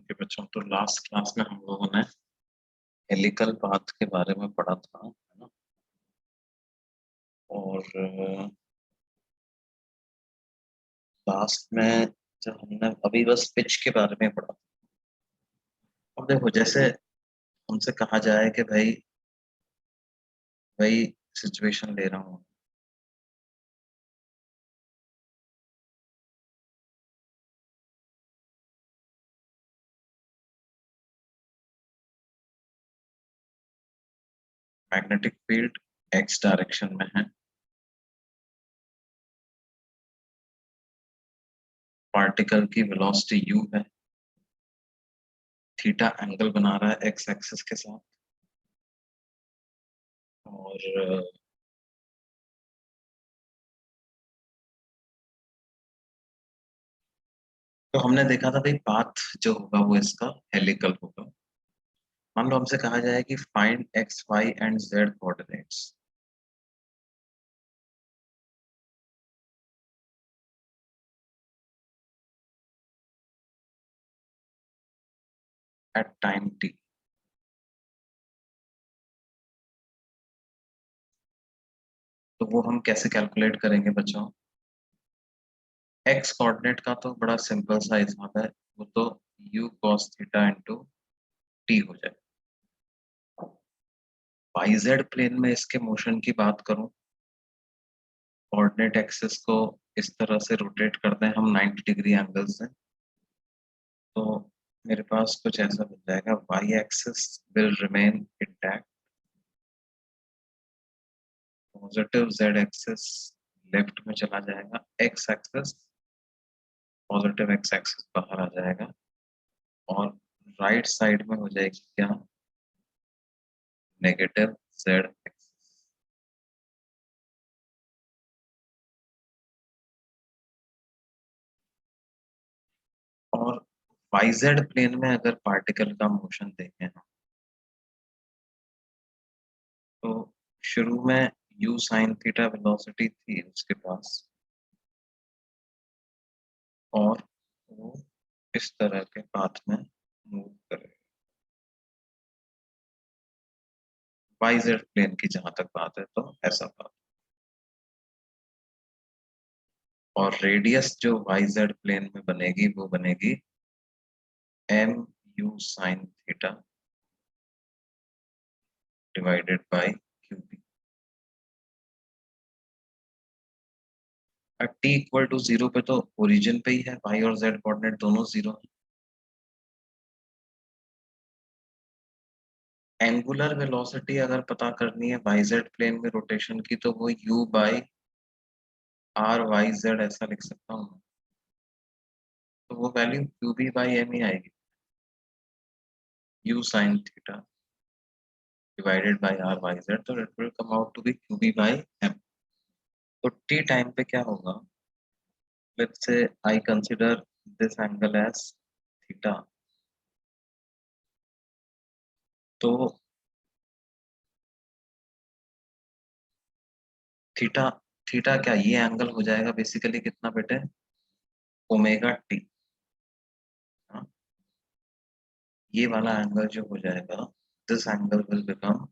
Okay बच्चों, तो last class में हम लोगों ने हेलिकल पाथ के बारे में पढ़ा था, है ना। और लास्ट में जब हमने अभी बस पिच के बारे में पढ़ा। अब देखो, जैसे हमसे कहा जाए कि भाई भाई सिचुएशन ले रहा हूँ, मैग्नेटिक फील्ड एक्स डायरेक्शन में है, पार्टिकल की वेलोसिटी u है, थीटा एंगल बना रहा है एक्स एक्सिस के साथ, और तो हमने देखा था भाई पाथ जो होगा वो इसका हेलिकल होगा। मान लो हमसे कहा जाए कि find x y and z coordinates at time t। तो वो हम कैसे कैलकुलेट करेंगे बच्चों? एक्स कोऑर्डिनेट का तो बड़ा सिंपल सा हिसाब है, वो तो u cos theta into t हो जाए। वाई जेड प्लेन में इसके मोशन की बात करूं, कोऑर्डिनेट एक्सिस को इस तरह से रोटेट करते हैं हम 90 डिग्री एंगल से, तो मेरे पास कुछ ऐसा बन जाएगा, y axis will remain intact, positive z axis left में चला जाएगा, x axis positive x axis बाहर आ जाएगा, और राइट साइड में हो जाएगी क्या, नेगेटिव जेड एक्सिस। और वाई जेड प्लेन में अगर पार्टिकल का मोशन देखें हम, तो शुरू में u साइन थीटा वेलोसिटी थी उसके पास, और वो इस तरह के पाथ में मूव करे, वाई जेड प्लेन की जहां तक बात है तो ऐसा पाथ। और रेडियस जो वाई जेड प्लेन में बनेगी वो बनेगी M you sine theta divided by Q B. T equal to zero पे तो ओरिजिन पे ही है, वाई और जेड कोऑर्डिनेट दोनों जीरो है। एंगुलर वेलोसिटी अगर पता करनी है वाई जेड प्लेन में रोटेशन की, तो वो u by R Y Z ऐसा लिख सकता हूँ, तो वो value Q B by M ही आएगी, u sine theta divided by R Y Z, तो it will come out to be q B by m. तो t टाइम पे क्या होगा, let's say I consider this angle as theta, तो theta theta क्या, ये एंगल हो जाएगा बेसिकली कितना बेटे, ओमेगा टी। ये वाला एंगल जो हो जाएगा, this angle will become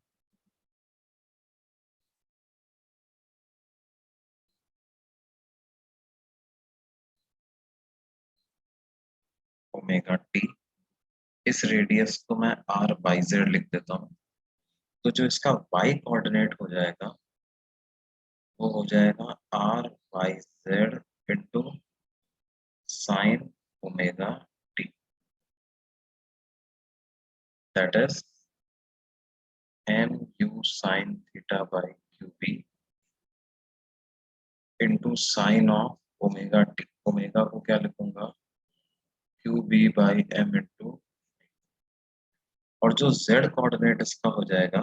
omega T. इस रेडियस को मैं आर वाई जेड लिख देता हूँ, तो जो इसका वाई कोऑर्डिनेट हो जाएगा वो हो जाएगा R Y Z into sine omega T, that is M you sine theta by Q b into sine of omega T. Omega को क्या लिखूंगा, Q B by M into, और जो जेड कोऑर्डिनेट इसका हो जाएगा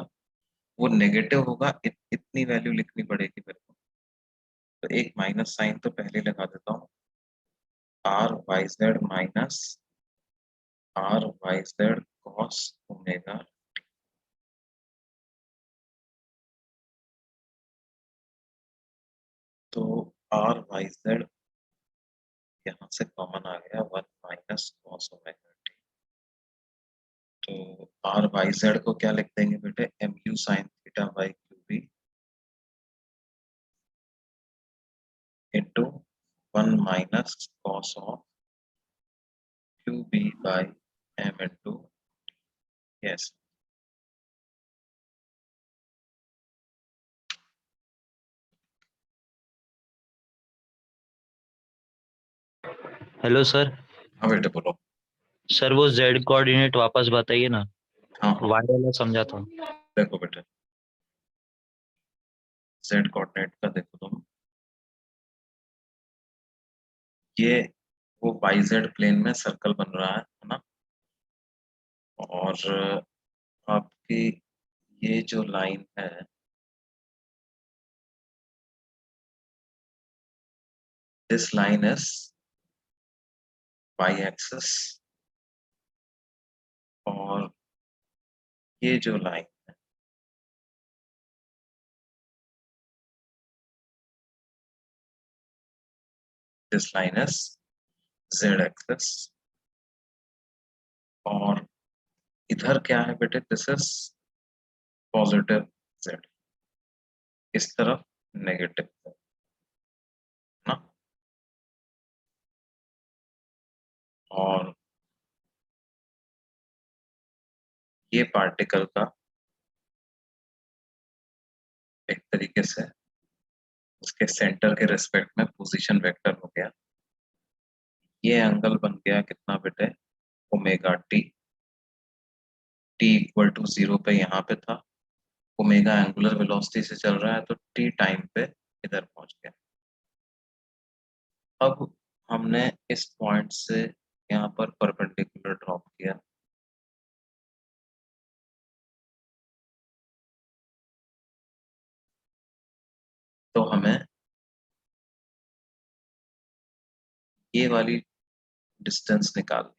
वो नेगेटिव होगा, इतनी वैल्यू लिखनी पड़ेगी मेरे को, तो एक माइनस साइन तो पहले लगा देता हूँ, r Y z minus r Y z cos omega. तो आर वाई जेड यहाँ से कॉमन आ गया, one minus cos omega t, r Y z को क्या लिख देंगे बेटे, m you sine theta by Q b into 1 - cos of Q B by M into, yes. Hello sir. हाँ बेटे बोलो। सर वो जेड कोऑर्डिनेट वापस बताइए ना। हाँ हाँ वाई वाला समझा था। देखो बेटे, जेड कोऑर्डिनेट का देखो तुम, ये वो वाई जेड प्लेन में सर्कल बन रहा है ना। और आपकी ये जो लाइन है, this line is y axis, और ये जो line, this line is z axis. और इधर क्या है बेटे, दिस इज पॉजिटिव जेड, इस तरफ नेगेटिव ना। और ये पार्टिकल का एक तरीके से उसके सेंटर के रिस्पेक्ट में पोजीशन वेक्टर हो गया। ये एंगल बन गया कितना बेटे, omega t, t equal to 0 पे यहाँ पे था, ओमेगा एंगुलर वेलोसिटी से चल रहा है तो टी टाइम पे इधर पहुंच गया। अब हमने इस पॉइंट से यहाँ पर परपेंडिकुलर ड्रॉप किया, तो हमें ये वाली डिस्टेंस निकाल,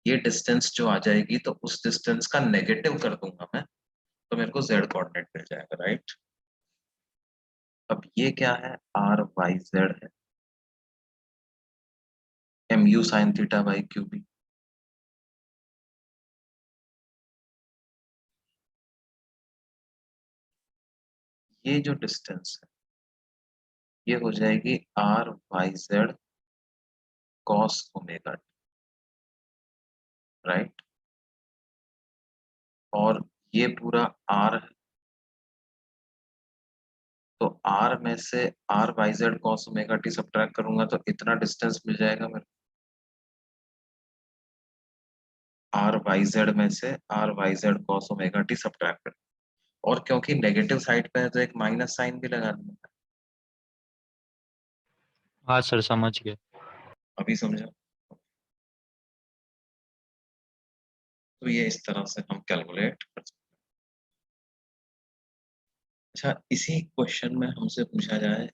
ये डिस्टेंस जो आ जाएगी तो उस डिस्टेंस का नेगेटिव कर दूंगा मैं, तो मेरे को जेड कोऑर्डिनेट मिल जाएगा, राइट। अब ये क्या है, आर वाई जेड है, m you sine theta by Q b. ये जो डिस्टेंस है ये हो जाएगी r Y z cos omega, right. और ये पूरा आर है, तो आर में से r Y z cos omega t subtract करूंगा तो इतना डिस्टेंस मिल जाएगा मेरे, आर वाई जेड में से r Y z cos omega t subtract. और क्योंकि नेगेटिव साइड पे है तो एक माइनस साइन भी लगा दूंगा। हाँ सर समझ गए। अभी समझा। तो ये इस तरह से हम कैलकुलेट कर सकते हैं। अच्छा, इसी क्वेश्चन में हमसे पूछा जाए,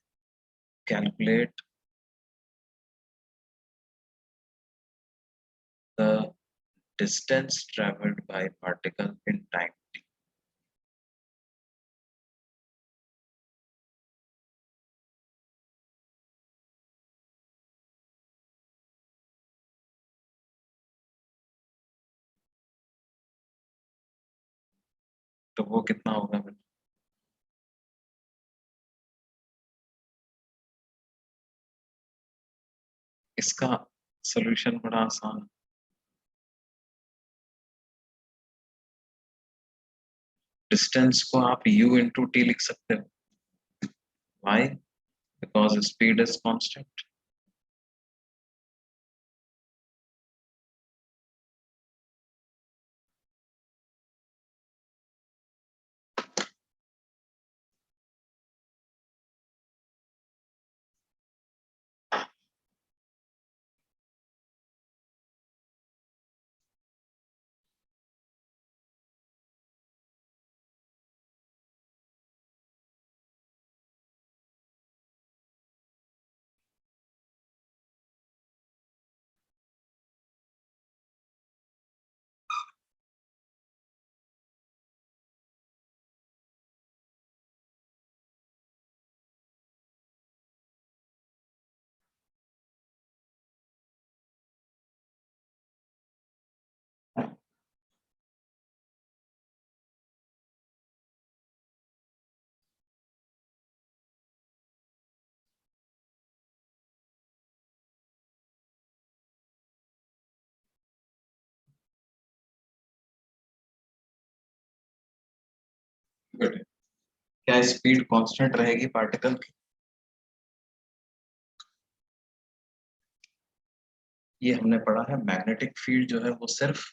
calculate the distance travelled by particle in time. तो वो कितना होगा बेटा? इसका सॉल्यूशन बड़ा आसान है। डिस्टेंस को आप u इंटू टी लिख सकते हो। Why? Because speed is constant. बेटे क्या स्पीड कांस्टेंट रहेगी पार्टिकल की? ये हमने पढ़ा है मैग्नेटिक फील्ड जो है वो सिर्फ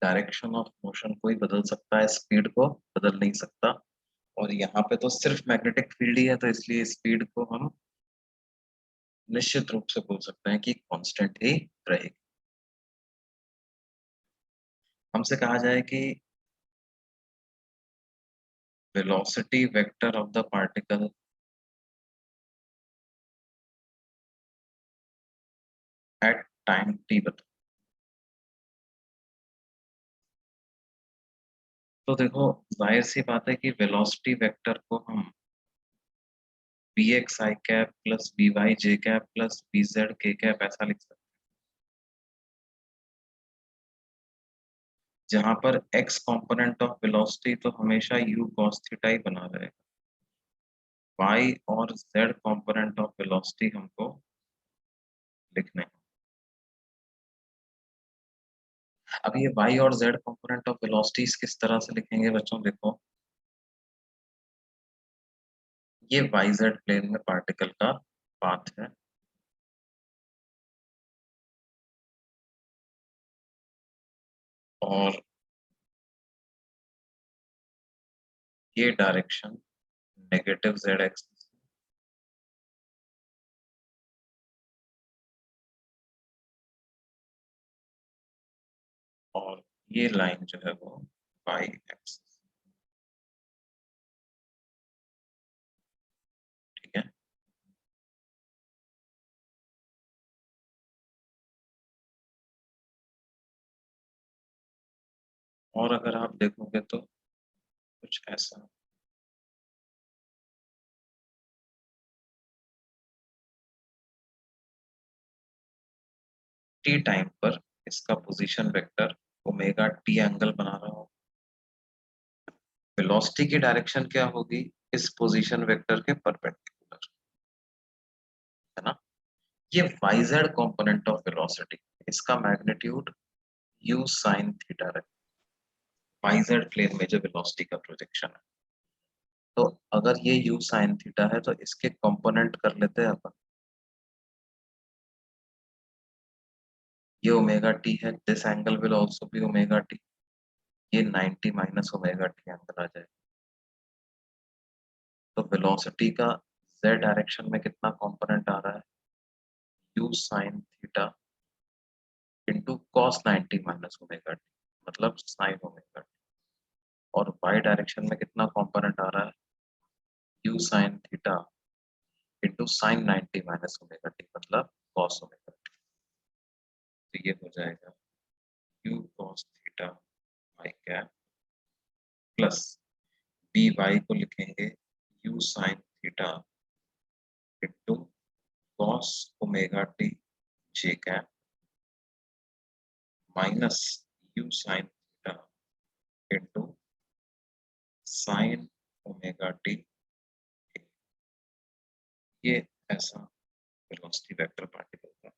डायरेक्शन ऑफ मोशन को ही बदल सकता है, स्पीड को बदल नहीं सकता। और यहाँ पे तो सिर्फ मैग्नेटिक फील्ड ही है, तो इसलिए स्पीड को हम निश्चित रूप से बोल सकते हैं कि कांस्टेंट ही रहेगी। हमसे कहा जाए कि velocity vector of the particle at time T बता। तो देखो जाहिर सी बात है कि वेलोसिटी वेक्टर को हम बी एक्स आई कैप प्लस बी वाई जे कैप प्लस बी जेड के कैप ऐसा लिख सकते हैं, जहां पर x कंपोनेंट ऑफ वेलोसिटी तो हमेशा u cos थीटा ही बना रहेगा, y और z कंपोनेंट ऑफ वेलोसिटी हमको लिखने हैं। अब ये y और z कंपोनेंट ऑफ वेलोसिटीज किस तरह से लिखेंगे बच्चों? देखो ये yz प्लेन में पार्टिकल का पाथ है और ये डायरेक्शन नेगेटिव z एक्सिस और ये लाइन जो है वो y एक्सिस। ठीक है, और अगर आप देखोगे तो कुछ ऐसा टी टाइम पर इसका position vector omega T angle बना रहा हो। वेलोसिटी की डायरेक्शन क्या होगी? इस पोजीशन वेक्टर के परपेंडिकुलर, है ना। ये yz कंपोनेंट ऑफ वेलोसिटी, इसका मैग्नीट्यूड u sin थीटा है, yz प्लेन में जो वेलोसिटी का प्रोजेक्शन है। तो अगर ये u sin थीटा है तो इसके कंपोनेंट कर लेते हैं अपन। ये ओमेगा टी है, this angle will also be omega T, ये 90 माइनस ओमेगा टी एंगल आ जाएगा। तो वेलोसिटी का z डायरेक्शन में कितना कंपोनेंट आ रहा है? u sin theta into cos 90 minus omega T, मतलब साइन ओमेगा टी। और y डायरेक्शन में कितना कंपोनेंट आ रहा है? u sin theta into sine 90 minus omega T, मतलब कॉस ओमेगा टी। तो ये हो जाएगा u cos theta y cap plus B Y को लिखेंगे u sin theta into cos omega T J cap minus u sin theta into sine omega T. ये ऐसा velocity vector particle का।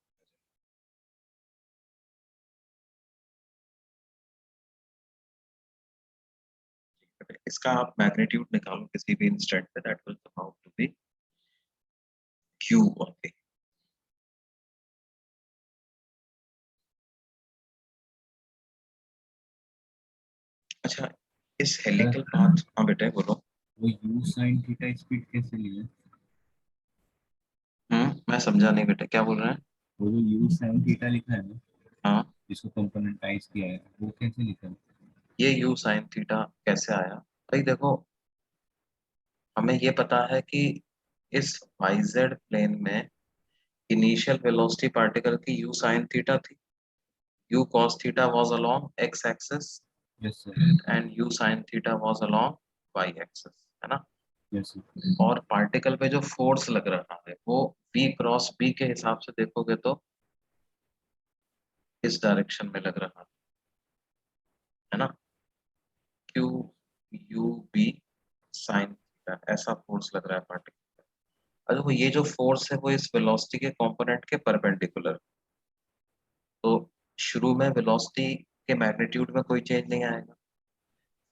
इसका आप मैग्नीट्यूड निकालो किसी भी इंस्टेंट पे, that will come out to be q only. अच्छा, इस हेलिकल पाथ, हाँ बेटे बोलो। वो u sin थीटा स्पीड कैसे लिए? मैं समझा नहीं बेटे, क्या बोल रहे हैं? वो जो u sin थीटा लिखा है ना, हाँ, जिसको कंपोनेंटाइज किया है, वो कैसे लिखा है? ये u sin थीटा कैसे आया? भाई देखो, हमें ये पता है कि इस yz प्लेन में इनिशियल वेलोसिटी पार्टिकल की u sin थीटा थी, u cos theta was along x axis yes sir. And u sin theta was along y axis, है ना। Yes sir. और पार्टिकल पे जो फोर्स लग रहा है वो v क्रॉस b के हिसाब से देखोगे तो इस डायरेक्शन में लग रहा है ना, q u b sin theta, ऐसा फोर्स लग रहा है पार्टिकल। अब देखो ये जो फोर्स है वो इस वेलोसिटी के कंपोनेंट के परपेंडिकुलर, तो शुरू में वेलोसिटी के मैग्नीट्यूड में कोई चेंज नहीं आएगा,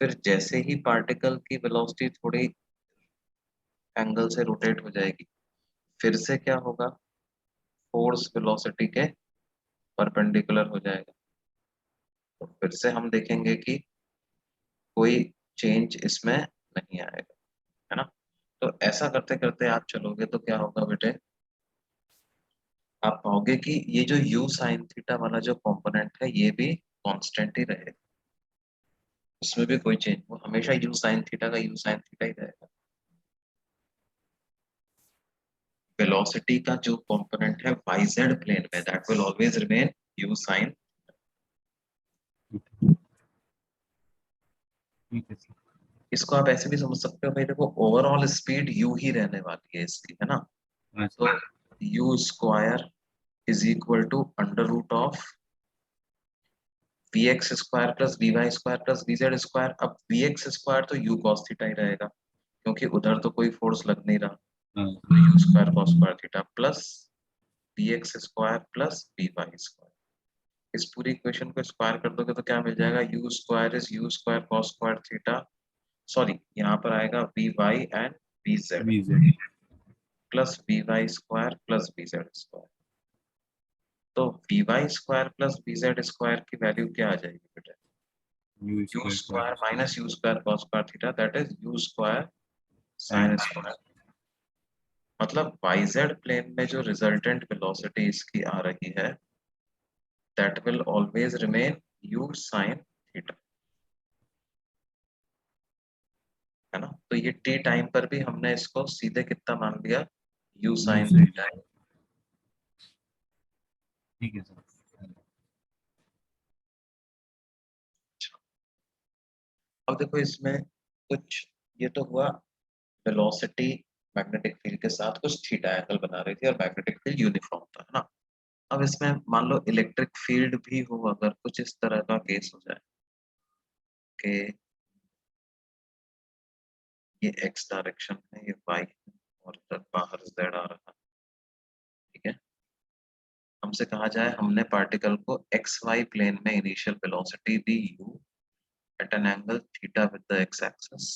फिर जैसे ही पार्टिकल की वेलोसिटी थोड़ी एंगल से रोटेट हो जाएगी, फिर से क्या होगा, फोर्स वेलोसिटी के परपेंडिकुलर हो जाएगा। तो फिर से हम देखेंगे कि कोई चेंज इसमें नहीं आएगा, है ना। तो ऐसा करते करते आप चलोगे तो क्या होगा बेटे, आप पाओगे कि ये जो u साइन थीटा वाला जो कंपोनेंट है ये भी कांस्टेंट ही रहेगा, उसमें भी कोई चेंज, वो हमेशा u साइन थीटा का u साइन थीटा ही रहेगा। वेलोसिटी का जो कंपोनेंट है yz प्लेन में, that will always remain u sine. ठीक है सर। इसको आप ऐसे भी समझ सकते हो भाई, देखो ओवरऑल स्पीड u ही रहने वाली है इसकी, है ना। हाँ तो sir. u square is equal to under root of vx square plus vy square plus vz square. अब vx स्क्वायर तो u cos थीटा ही रहेगा, क्योंकि उधर तो कोई फोर्स लग नहीं रहा, हाँ तो u square cos square theta plus vx square plus vy square. इस पूरी इक्वेशन को स्क्वायर कर दोगे तो क्या मिल जाएगा, u square is u square cos square theta, sorry यहाँ पर आएगा vy and vz VZ plus vy square plus vz square. तो vy square plus vz square की वैल्यू क्या आ जाएगी बेटा, U u square square cos minus u square cos square theta, that is u square sine sin square. मतलब yz plane में जो resultant velocity इसकी आ रही है, that will always remain u sine theta, है ना। तो ये t टाइम पर भी हमने इसको सीधे कितना मान लिया, u U sine sin। Theta. ठीक है सर। अब देखो इसमें कुछ, ये तो हुआ वेलोसिटी मैग्नेटिक फील्ड के साथ कुछ थीटा एंगल बना रही थी और मैग्नेटिक फील्ड यूनिफॉर्म था, है ना। अब इसमें मान लो इलेक्ट्रिक फील्ड भी हो, अगर कुछ इस तरह का केस हो जाए कि ये x डायरेक्शन है, ये y है, और इधर बाहर z आ रहा है, ठीक है। हमसे कहा जाए हमने पार्टिकल को xy प्लेन में इनिशियल वेलोसिटी दी u at an angle theta with the x axis,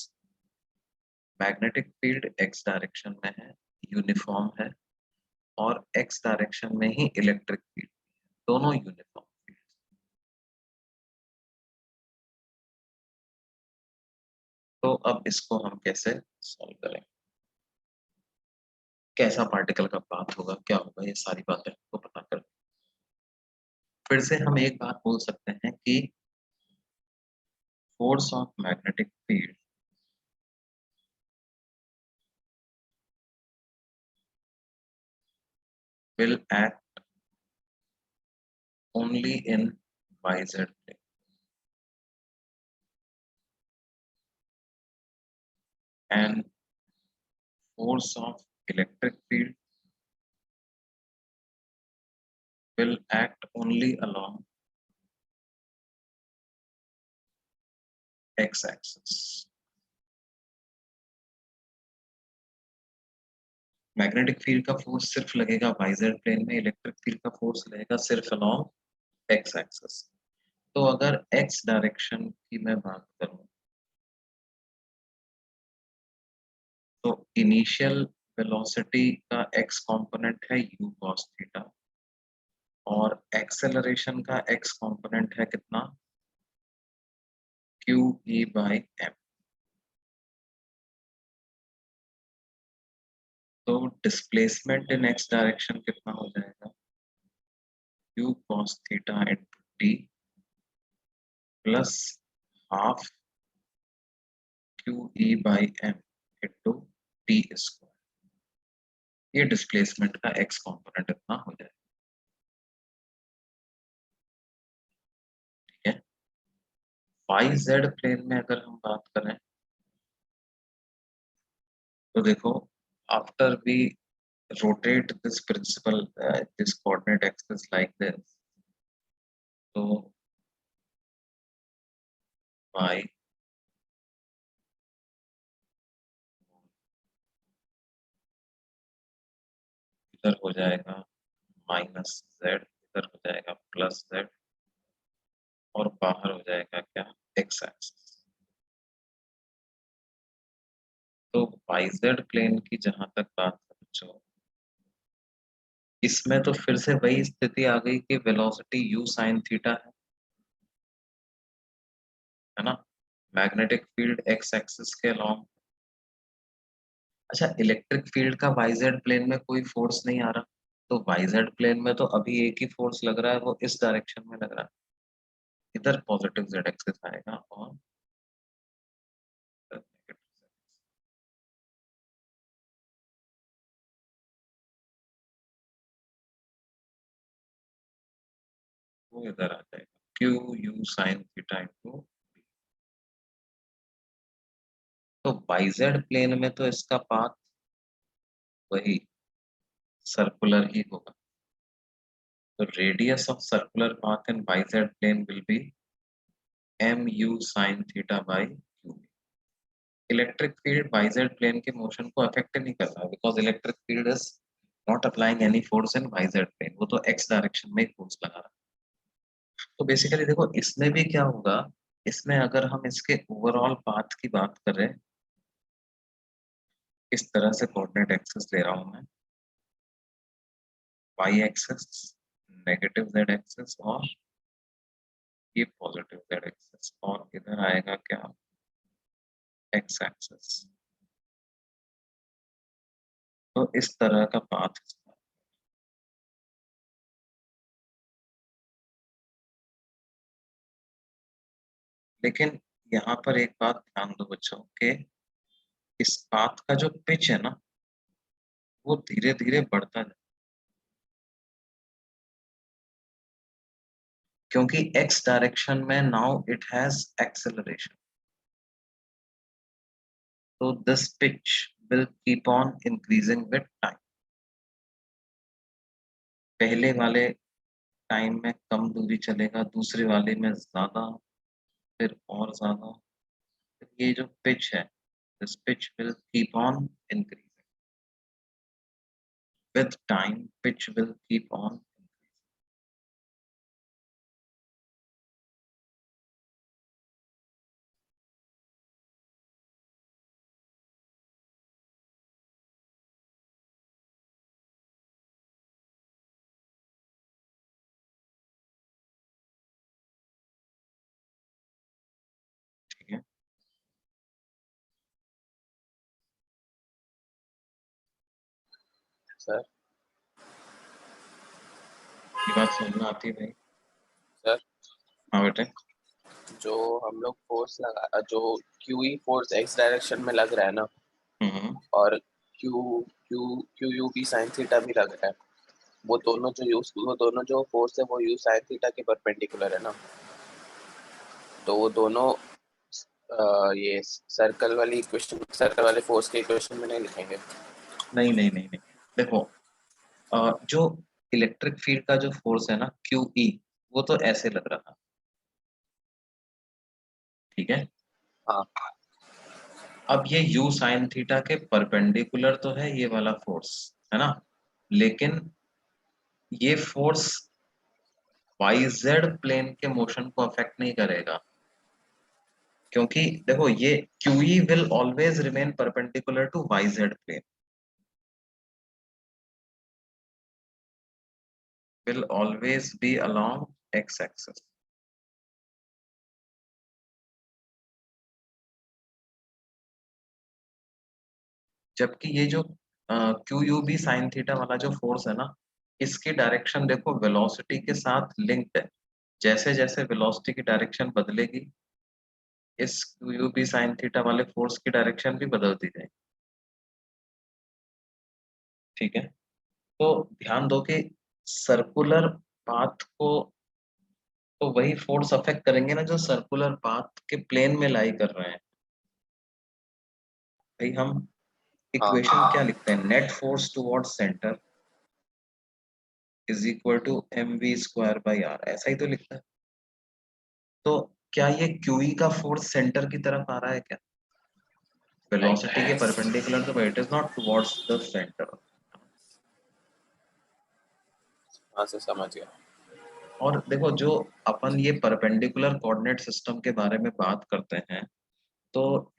magnetic field x direction में है, यूनिफॉर्म है, और x डायरेक्शन में ही इलेक्ट्रिक फील्ड, दोनों यूनिफॉर्म फील्ड। तो अब इसको हम कैसे सॉल्व करें, कैसा पार्टिकल का पाथ होगा, क्या होगा, ये सारी बातें हमको पता कर। फिर से हम एक बात बोल सकते हैं कि force of magnetic field will act only in yz plane, and force of electric field will act only along x axis। Magnetic field का फोर्स सिर्फ लगेगा yz प्लेन में, इलेक्ट्रिक फील्ड का फोर्स लगेगा सिर्फ अलोंग x एक्सिस। तो अगर x direction की मैं बात करूं तो इनिशियल वेलोसिटी का x कंपोनेंट है u cos थीटा, और एक्सेलरेशन का x कंपोनेंट है कितना, q e by m। तो डिस्प्लेसमेंट इन x डायरेक्शन कितना हो जाएगा, q cos theta into t plus half q e by m into t square. ये डिस्प्लेसमेंट का x कंपोनेंट इतना हो जाएगा, ठीक है। yz प्लेन में अगर हम बात करें तो देखो, after we rotate this principal this coordinate axis like this, तो y इधर हो जाएगा माइनस z, इधर हो जाएगा प्लस z, और बाहर हो जाएगा क्या, x एक्सिस। तो YZ प्लेन की जहां तक बात है बच्चों, इसमें तो फिर से वही स्थिति आ गई कि वेलोसिटी u sin थीटा है ना, मैग्नेटिक फील्ड x एक्सिस के अलॉन्ग। अच्छा, इलेक्ट्रिक फील्ड का YZ प्लेन में कोई फोर्स नहीं आ रहा, तो YZ प्लेन में तो अभी एक ही फोर्स लग रहा है, वो इस डायरेक्शन में लग रहा है, इधर पॉजिटिव Z एक्सिस आएगा और इधर negative Z axis। वो इधर आ जाएगा Q U sin theta into. तो YZ प्लेन में तो इसका पाथ वही सर्कुलर ही होगा, तो radius of circular path in YZ plane will be mu sin theta by q। Electric field YZ plane के मोशन को अफेक्ट नहीं कर रहा, because electric field is not applying any force in YZ plane, वो तो x direction में ही force लगा रहा है। तो बेसिकली देखो इसमें भी क्या होगा, इसमें अगर हम इसके ओवरऑल पाथ की बात करें, इस तरह से कोऑर्डिनेट एक्सिस ले रहा हूं मैं, y axis, negative z axis और ये पॉजिटिव z एक्सिस, और इधर आएगा क्या, x एक्सिस। तो इस तरह का पाथ, लेकिन यहाँ पर एक बात ध्यान दो बच्चों के, इस पाथ का जो पिच है ना, वो धीरे धीरे बढ़ता जाए, क्योंकि x डायरेक्शन में नाउ इट हैज एक्सेलरेशन, तो this pitch will keep on increasing with time. पहले वाले टाइम में कम दूरी चलेगा, दूसरे वाले में ज्यादा, फिर और ज्यादा, फिर ये जो पिच है, this pitch will keep on increasing with time, pitch will keep on. ठीक है सर ये बात समझ में आती है भाई? सर हाँ बेटे। जो हम लोग फोर्स लगा, जो क्यूई फोर्स एक्स डायरेक्शन में लग रहा है ना, और q q q u b sine theta भी लग रहा है, वो दोनों जो फोर्स है वो यू साइन थीटा के परपेंडिकुलर है ना, तो वो दोनों ये सर्कल वाली इक्वेशन, सर्कल वाले फोर्स के इक्वेशन में नहीं लिखेंगे? नहीं नहीं नहीं नहीं, देखो जो इलेक्ट्रिक फील्ड का जो फोर्स है ना QE, वो तो ऐसे लग रहा, ठीक है। हाँ अब ये u साइन थीटा के परपेंडिकुलर तो है ये वाला फोर्स, है ना, लेकिन ये फोर्स YZ प्लेन के मोशन को अफेक्ट नहीं करेगा, क्योंकि देखो ये QE will always remain perpendicular to YZ plane, will always be along x axis। जबकि ये जो QUB साइन थीटा वाला जो फोर्स है ना, इसकी डायरेक्शन देखो वेलोसिटी के साथ लिंक्ड है, जैसे जैसे वेलोसिटी की डायरेक्शन बदलेगी, इस QUB साइन थीटा वाले फोर्स की डायरेक्शन भी बदलती जाएगी, ठीक है। तो ध्यान दो कि सर्कुलर पाथ को तो वही फोर्स अफेक्ट करेंगे ना जो सर्कुलर पाथ के प्लेन में लाई कर रहे हैं। भाई हम हाँ इक्वेशन क्या लिखते हैं, net force towards centre is equal to mv²/r, ऐसा ही तो लिखता है। तो क्या ये QE का फोर्स सेंटर की तरफ आ रहा है क्या, वेलोसिटी के परपेंडिकुलर, तो it is not towards the centre. हाँ सर समझ गया। और देखो जो अपन ये परपेंडिकुलर कोऑर्डिनेट सिस्टम के बारे में बात करते हैं, तो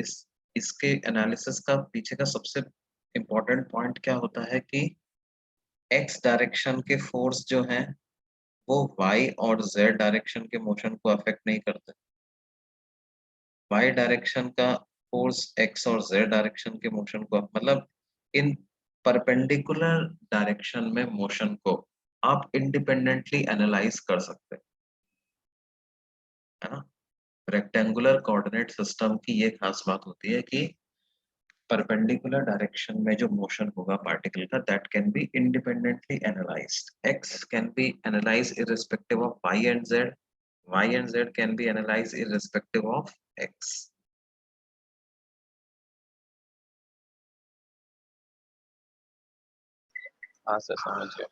इसके एनालिसिस का पीछे का सबसे इम्पोर्टेंट पॉइंट क्या होता है कि एक्स डायरेक्शन के फोर्स जो हैं वो वाई और जेड डायरेक्शन के मोशन को अफेक्ट नहीं करते। वाई डायरेक्शन का फोर्स एक्स और जेड डायरेक्शन के मोशन को, मतलब इन परपेंडिकुलर डायरेक्शन में मोशन को आप इंडिपेंडेंटली एनालाइज कर सकते हैं, है ना। रेक्टेंगुलर कोऑर्डिनेट सिस्टम की ये खास बात होती है कि परपेंडिकुलर डायरेक्शन में जो मोशन होगा पार्टिकल का, that can be independently analysed. X can be analysed irrespective of y and z, y and z can be analysed irrespective of x. हाँ सर, समझ गया।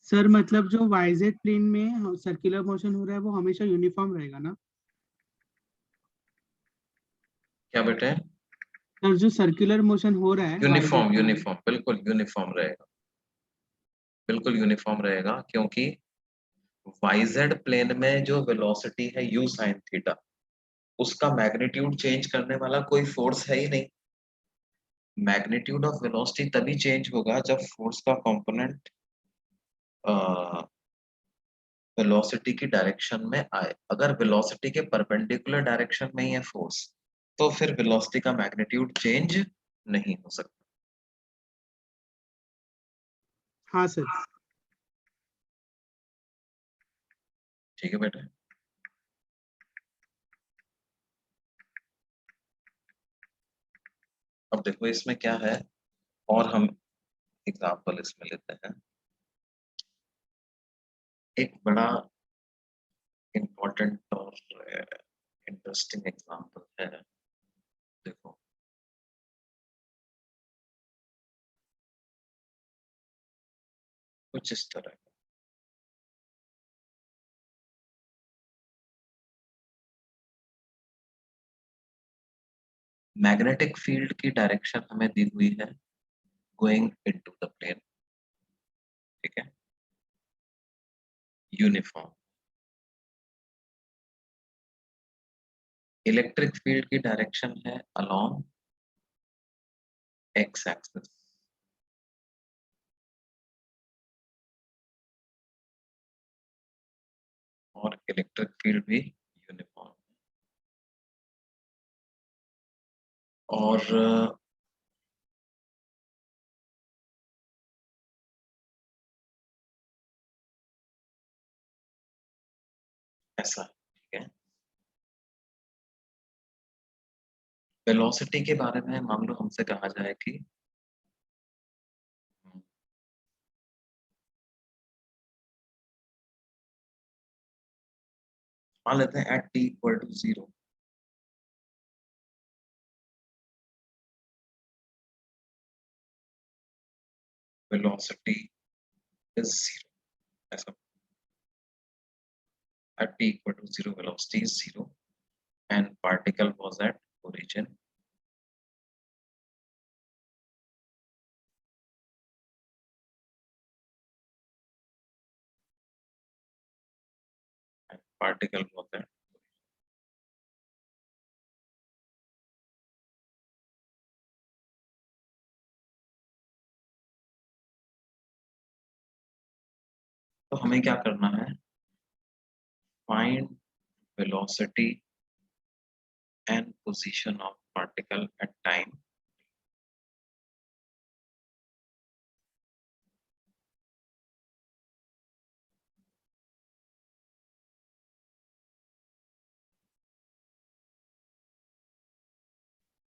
सर मतलब जो वाईजेड प्लेन में सर्कुलर मोशन हो रहा है वो हमेशा यूनिफॉर्म रहेगा ना? क्या बेटे? सर जो सर्कुलर मोशन हो रहा है यूनिफॉर्म, YZ प्लेन में, यूनिफॉर्म, बिल्कुल यूनिफॉर्म रहेगा, बिल्कुल यूनिफॉर्म रहेगा, क्योंकि वाईजेड प्लेन में जो वेलोसिटी है u sin थीटा, उसका मैग्नीट्यूड चेंज करने वाला कोई फोर्स है ही नहीं। मैग्नीट्यूड ऑफ वेलोसिटी तभी चेंज होगा जब फोर्स का कंपोनेंट वेलोसिटी की डायरेक्शन में आए। अगर वेलोसिटी के परपेंडिकुलर डायरेक्शन में ही है फोर्स, तो फिर वेलोसिटी का मैग्नीट्यूड चेंज नहीं हो सकता। हाँ सर। ठीक है बेटा। अब देखो इसमें क्या है, और हम एग्जाम्पल इसमें लेते हैं। एक बड़ा इम्पोर्टेंट और इंटरेस्टिंग एग्जाम्पल है, देखो। कुछ इस तरह का। मैग्नेटिक फील्ड की डायरेक्शन हमें दी हुई है गोइंग इनटू द प्लेन, ठीक है, यूनिफॉर्म। इलेक्ट्रिक फील्ड की डायरेक्शन है अलोंग एक्स एक्सिस, और इलेक्ट्रिक फील्ड भी यूनिफॉर्म। और ऐसा, ठीक है। वेलोसिटी के बारे में मान लो हमसे कहा जाए कि मान लेते हैं at t equal to 0 velocity is 0, ऐसा। at t equal to 0 velocity is 0 and particle was at origin, and particle was at, तो हमें क्या करना है, find velocity and position of particle at time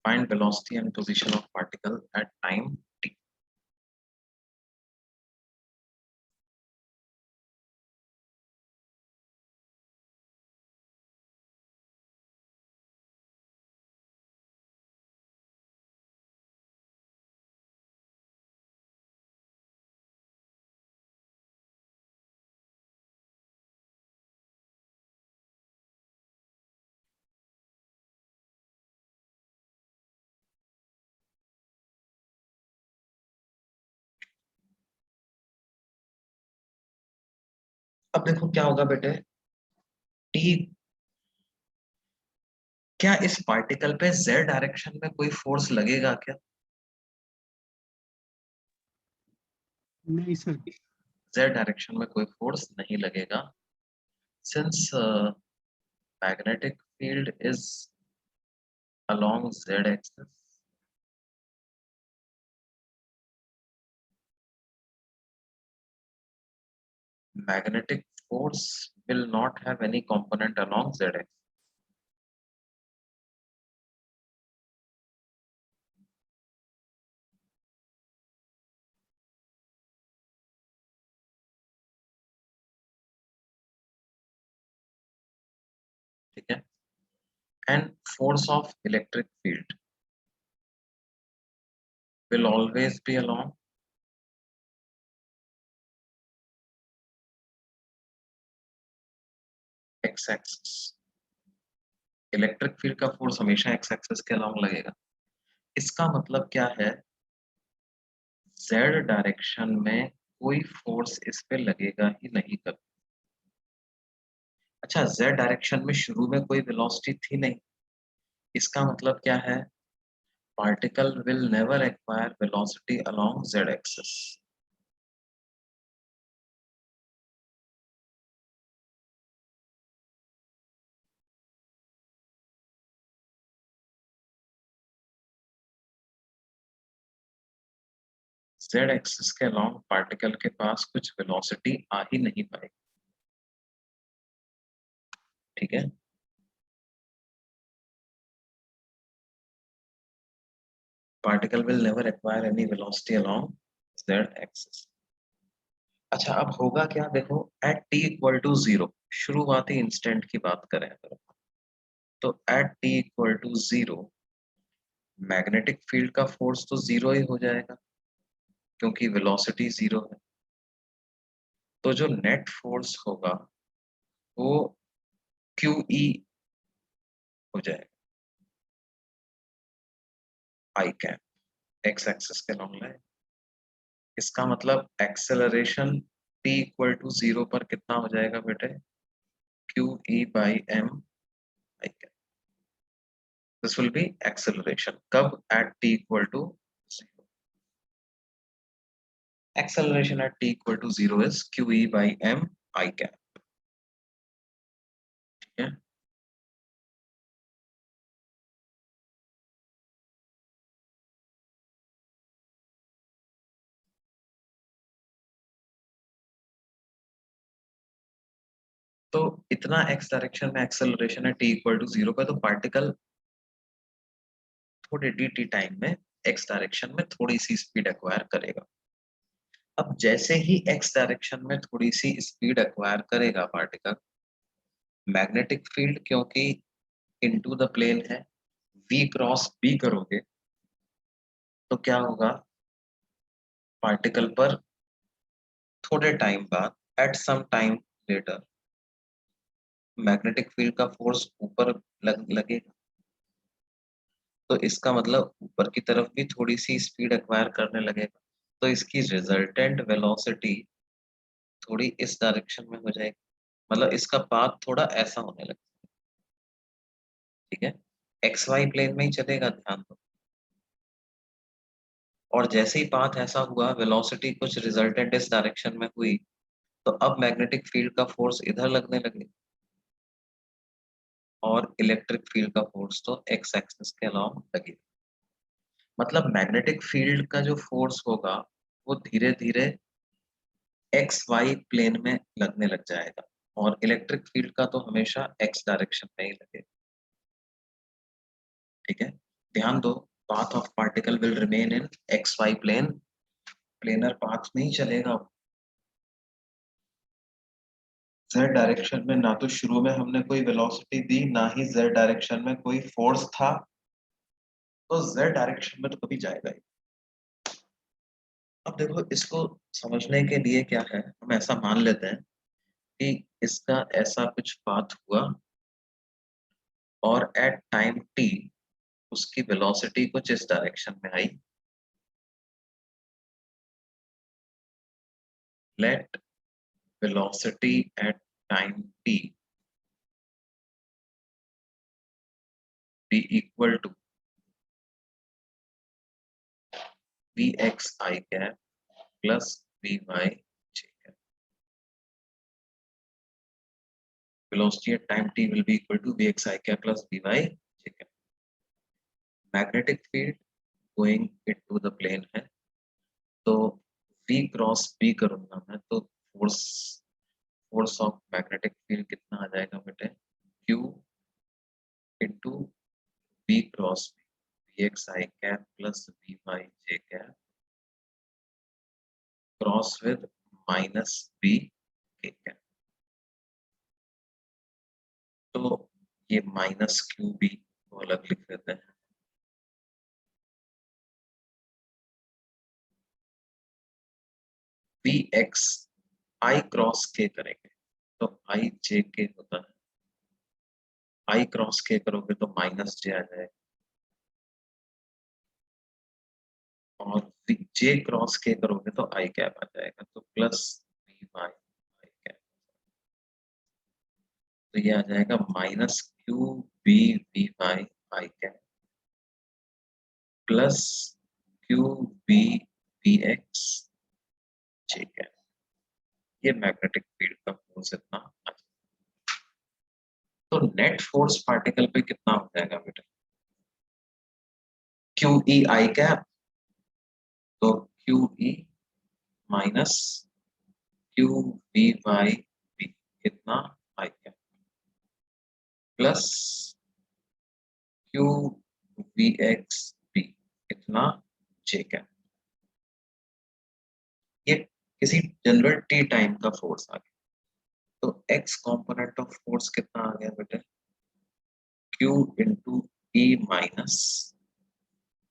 find velocity and position of particle at time t। अब देखो क्या होगा बेटे, टी, क्या इस पार्टिकल पे z डायरेक्शन में कोई फोर्स लगेगा क्या? नहीं सर। z डायरेक्शन में कोई फोर्स नहीं लगेगा, since magnetic field is along z axis. Magnetic force will not have any component along z axis. ठीक है, and force of electric field will always be along x axis. Electric field का force हमेशा x axis के along लगेगा। इसका मतलब क्या है, z डायरेक्शन में कोई फोर्स इस पे लगेगा ही नहीं कभी। अच्छा, z डायरेक्शन में शुरू में कोई वेलोसिटी थी नहीं, इसका मतलब क्या है, particle will never acquire velocity along z axis. z axis के अलोंग पार्टिकल के पास कुछ वेलोसिटी आ ही नहीं पाएगी। ठीक है, particle will never acquire any velocity along z axis. अच्छा, अब होगा क्या देखो, at t equal to 0, शुरुआती इंस्टेंट की बात करें अगर, तो at t equal to 0 magnetic field का फोर्स तो 0 ही हो जाएगा क्योंकि वेलोसिटी 0 है। तो जो नेट फोर्स होगा वो QE हो जाएगा, आई कैप x एक्सिस के लॉन्ग लाइन। इसका मतलब एक्सेलरेशन t इक्वल टू 0 पर कितना हो जाएगा बेटे, QE by m i cap. This will be acceleration कब, at t equal to 0। Acceleration at t equal to 0 is QE by m i cap. ठीक है, तो इतना x डायरेक्शन में एक्सेलरेशन है t इक्वल टू 0 पे, तो पार्टिकल थोड़े dt टाइम में x डायरेक्शन में थोड़ी सी स्पीड एक्वायर करेगा। अब जैसे ही x डायरेक्शन में थोड़ी सी स्पीड एक्वायर करेगा पार्टिकल, मैग्नेटिक फील्ड क्योंकि इनटू द प्लेन है, v क्रॉस b करोगे तो क्या होगा, पार्टिकल पर थोड़े टाइम बाद, at some time later, magnetic field का फोर्स ऊपर लगेगा। तो इसका मतलब ऊपर की तरफ भी थोड़ी सी स्पीड एक्वायर करने लगेगा, तो इसकी रिजल्टेंट वेलोसिटी थोड़ी इस डायरेक्शन में हो जाएगी, मतलब इसका पाथ थोड़ा ऐसा होने लगेगा। ठीक है, एक्स वाई प्लेन में ही चलेगा, ध्यान दो। और जैसे ही पाथ ऐसा हुआ, वेलोसिटी कुछ रिजल्टेंट इस डायरेक्शन में हुई, तो अब मैग्नेटिक फील्ड का फोर्स इधर लगने लगे और इलेक्ट्रिक फील्ड का फोर्स तो एक्स एक्सिस के अलोंग लगे। मतलब मैग्नेटिक फील्ड का जो फोर्स होगा वो धीरे धीरे एक्स वाई प्लेन में लगने लग जाएगा, और इलेक्ट्रिक फील्ड का तो हमेशा एक्स डायरेक्शन में ही लगेगा। ठीक है, ध्यान दो, path of particle will remain in x y plane, planar path में ही चलेगा। z डायरेक्शन में ना तो शुरू में हमने कोई वेलोसिटी दी, ना ही z डायरेक्शन में कोई फोर्स था, तो z डायरेक्शन में तो कभी जाएगा ही। अब देखो, इसको समझने के लिए क्या है, हम ऐसा मान लेते हैं कि इसका ऐसा कुछ पाथ हुआ और एट टाइम t उसकी वेलोसिटी कुछ इस डायरेक्शन में आई। Let velocity at time t be equal to vxi cap plus vy j cap. Velocity at time t will be equal to vxi cap plus vy j cap. Magnetic field going into the plane है, तो v cross b करूंगा मैं, तो force of magnetic field कितना आ जाएगा बेटे, q into v cross b, vxi cap plus vy j cap cross with minus b k cap. तो ये माइनस क्यू बी को अलग लिख देते हैं, वी एक्स आई क्रॉस के करेंगे तो आई जे के होता है, आई क्रॉस के करोगे तो माइनस जे आ जाएगा, और जे क्रॉस के करोगे तो आई कैप आ जाएगा, तो plus v y i cap, तो ये आ जाएगा minus q b v y i cap plus q b v x j cap. ये मैग्नेटिक फील्ड का फोर्स इतना आ जाएगा। तो नेट फोर्स पार्टिकल पे कितना हो जाएगा बेटा, क्यू ई आई कैप, तो Q E minus Q V Y B कितना I cap plus Q we x B कितना जे कैप। ये किसी जनरल टी टाइम का फोर्स आ गया, तो एक्स कंपोनेंट ऑफ फोर्स कितना आ गया बेटे, q into e minus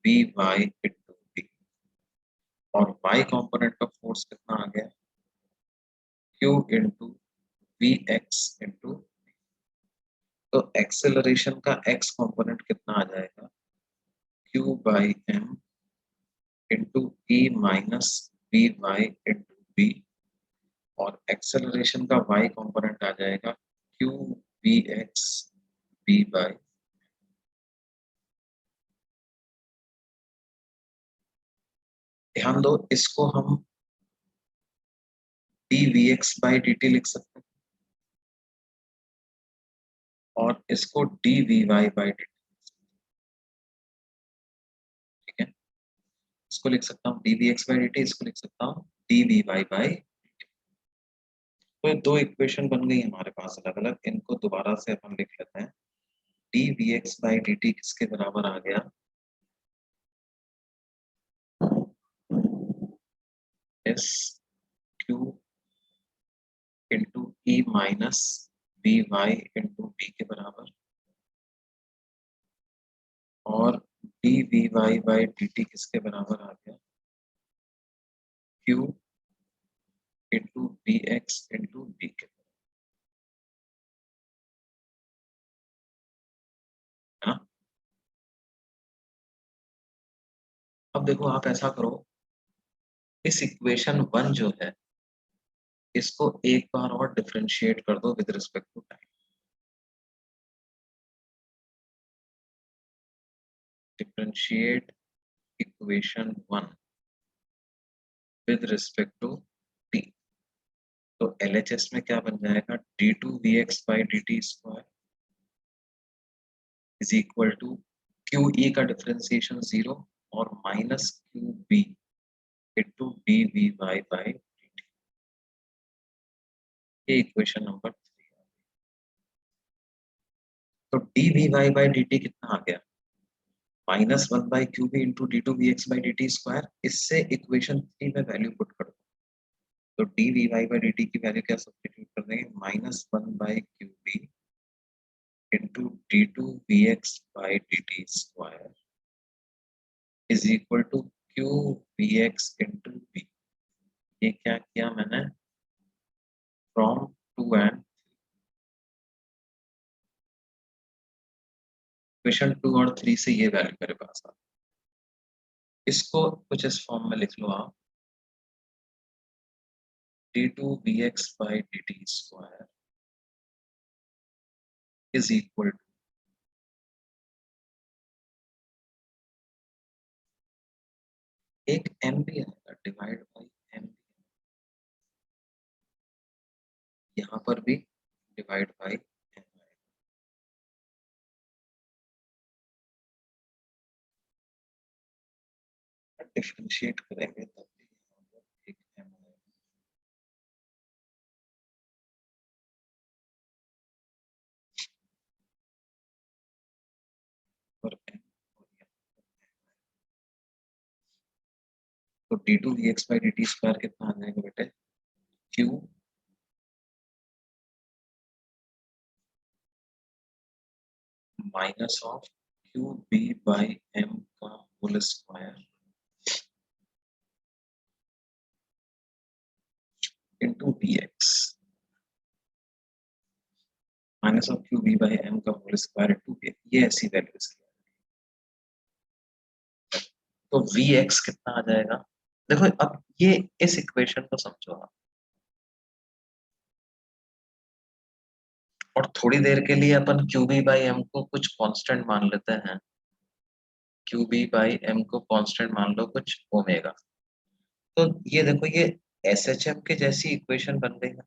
v y into b, और y कंपोनेंट का फोर्स कितना आ गया, q into v x into, तो एक्सेलरेशन का x कंपोनेंट कितना आ जाएगा, q by M into e minus v y into b, और एक्सेलरेशन का y कंपोनेंट आ जाएगा q v x b by. ध्यान दो, इसको हम d we x by D t लिख सकते हैं, और इसको D we Y by D t, ठीक है, इसको लिख सकता हूँ d we x by D t, इसको लिख सकता हूँ डी वी वाई बाई। तो दो इक्वेशन बन गई हमारे पास अलग अलग, इनको दोबारा से अपन लिख लेते हैं। D we x by D t किसके बराबर आ गया, s q into e minus v y into b के बराबर, और d we Y by D t किसके बराबर आ गया, q into v x into b के, है ना। अब देखो आप ऐसा करो, इस इक्वेशन 1 जो है इसको एक बार और डिफरेंशिएट कर दो with respect to time. Differentiate equation 1 with respect to t, तो LHS में क्या बन जाएगा, d two v x by D t square is equal to q e का डिफरेंशिएशन 0 और minus q b into d we Y by D t. ये equation number 3। तो d we Y by D t कितना आ गया, minus 1 by Q b into d two v x by D t square. इससे equation 3 में value put कर दो, तो d we Y by D t की वैल्यू क्या सब्स्टिट्यूट कर देंगे, minus 1 by Q b into d two v x by D t square is equal to q we x into B. ये क्या किया मैंने, फ्रॉम 2 एंड इक्वेशन 2 और 3 से ये वैल्यू मेरे पास आ, इसको कुछ इस फॉर्म में लिख लो आप, d2 vx by dt square is equal to एक m भी आएगा डिवाइड बाई m, यहाँ पर भी डिवाइड बाई m आएगा। डिफरेंशिएट करेंगे तब भी यहाँ पर एक m आएगा। और m और यहाँ पर m आएगा। तो d2 vx by dt square कितना आ जाएगा बेटे, q minus of Q B by M का whole square into B X minus of Q B by M का होल स्क्वायर इंटू बी, ये ऐसी वैल्यूज की। तो वी एक्स कितना आ जाएगा, देखो अब ये इस इक्वेशन को समझो आप, और थोड़ी देर के लिए upon Q B by M को कुछ कांस्टेंट मान लेते हैं, क्यू बी बाई एम को कांस्टेंट मान लो कुछ ओमेगा। तो ये देखो ये एस एच एम के जैसी इक्वेशन बन गई है।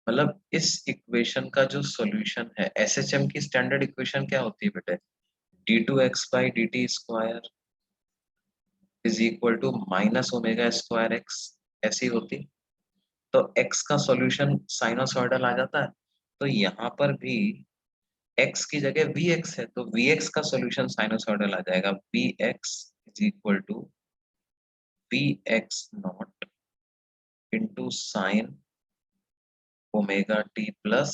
मतलब इस इक्वेशन का जो सॉल्यूशन है, एस एच एम की स्टैंडर्ड इक्वेशन क्या होती है बेटे, d two x by D t square is equal to minus omega square x, ऐसी होती। तो x का सॉल्यूशन साइनोसॉइडल आ जाता है, तो यहाँ पर भी x की जगह vx है, तो vx का सॉल्यूशन साइनोसॉइडल आ जाएगा, vx is equal to vx naught into sine omega t plus,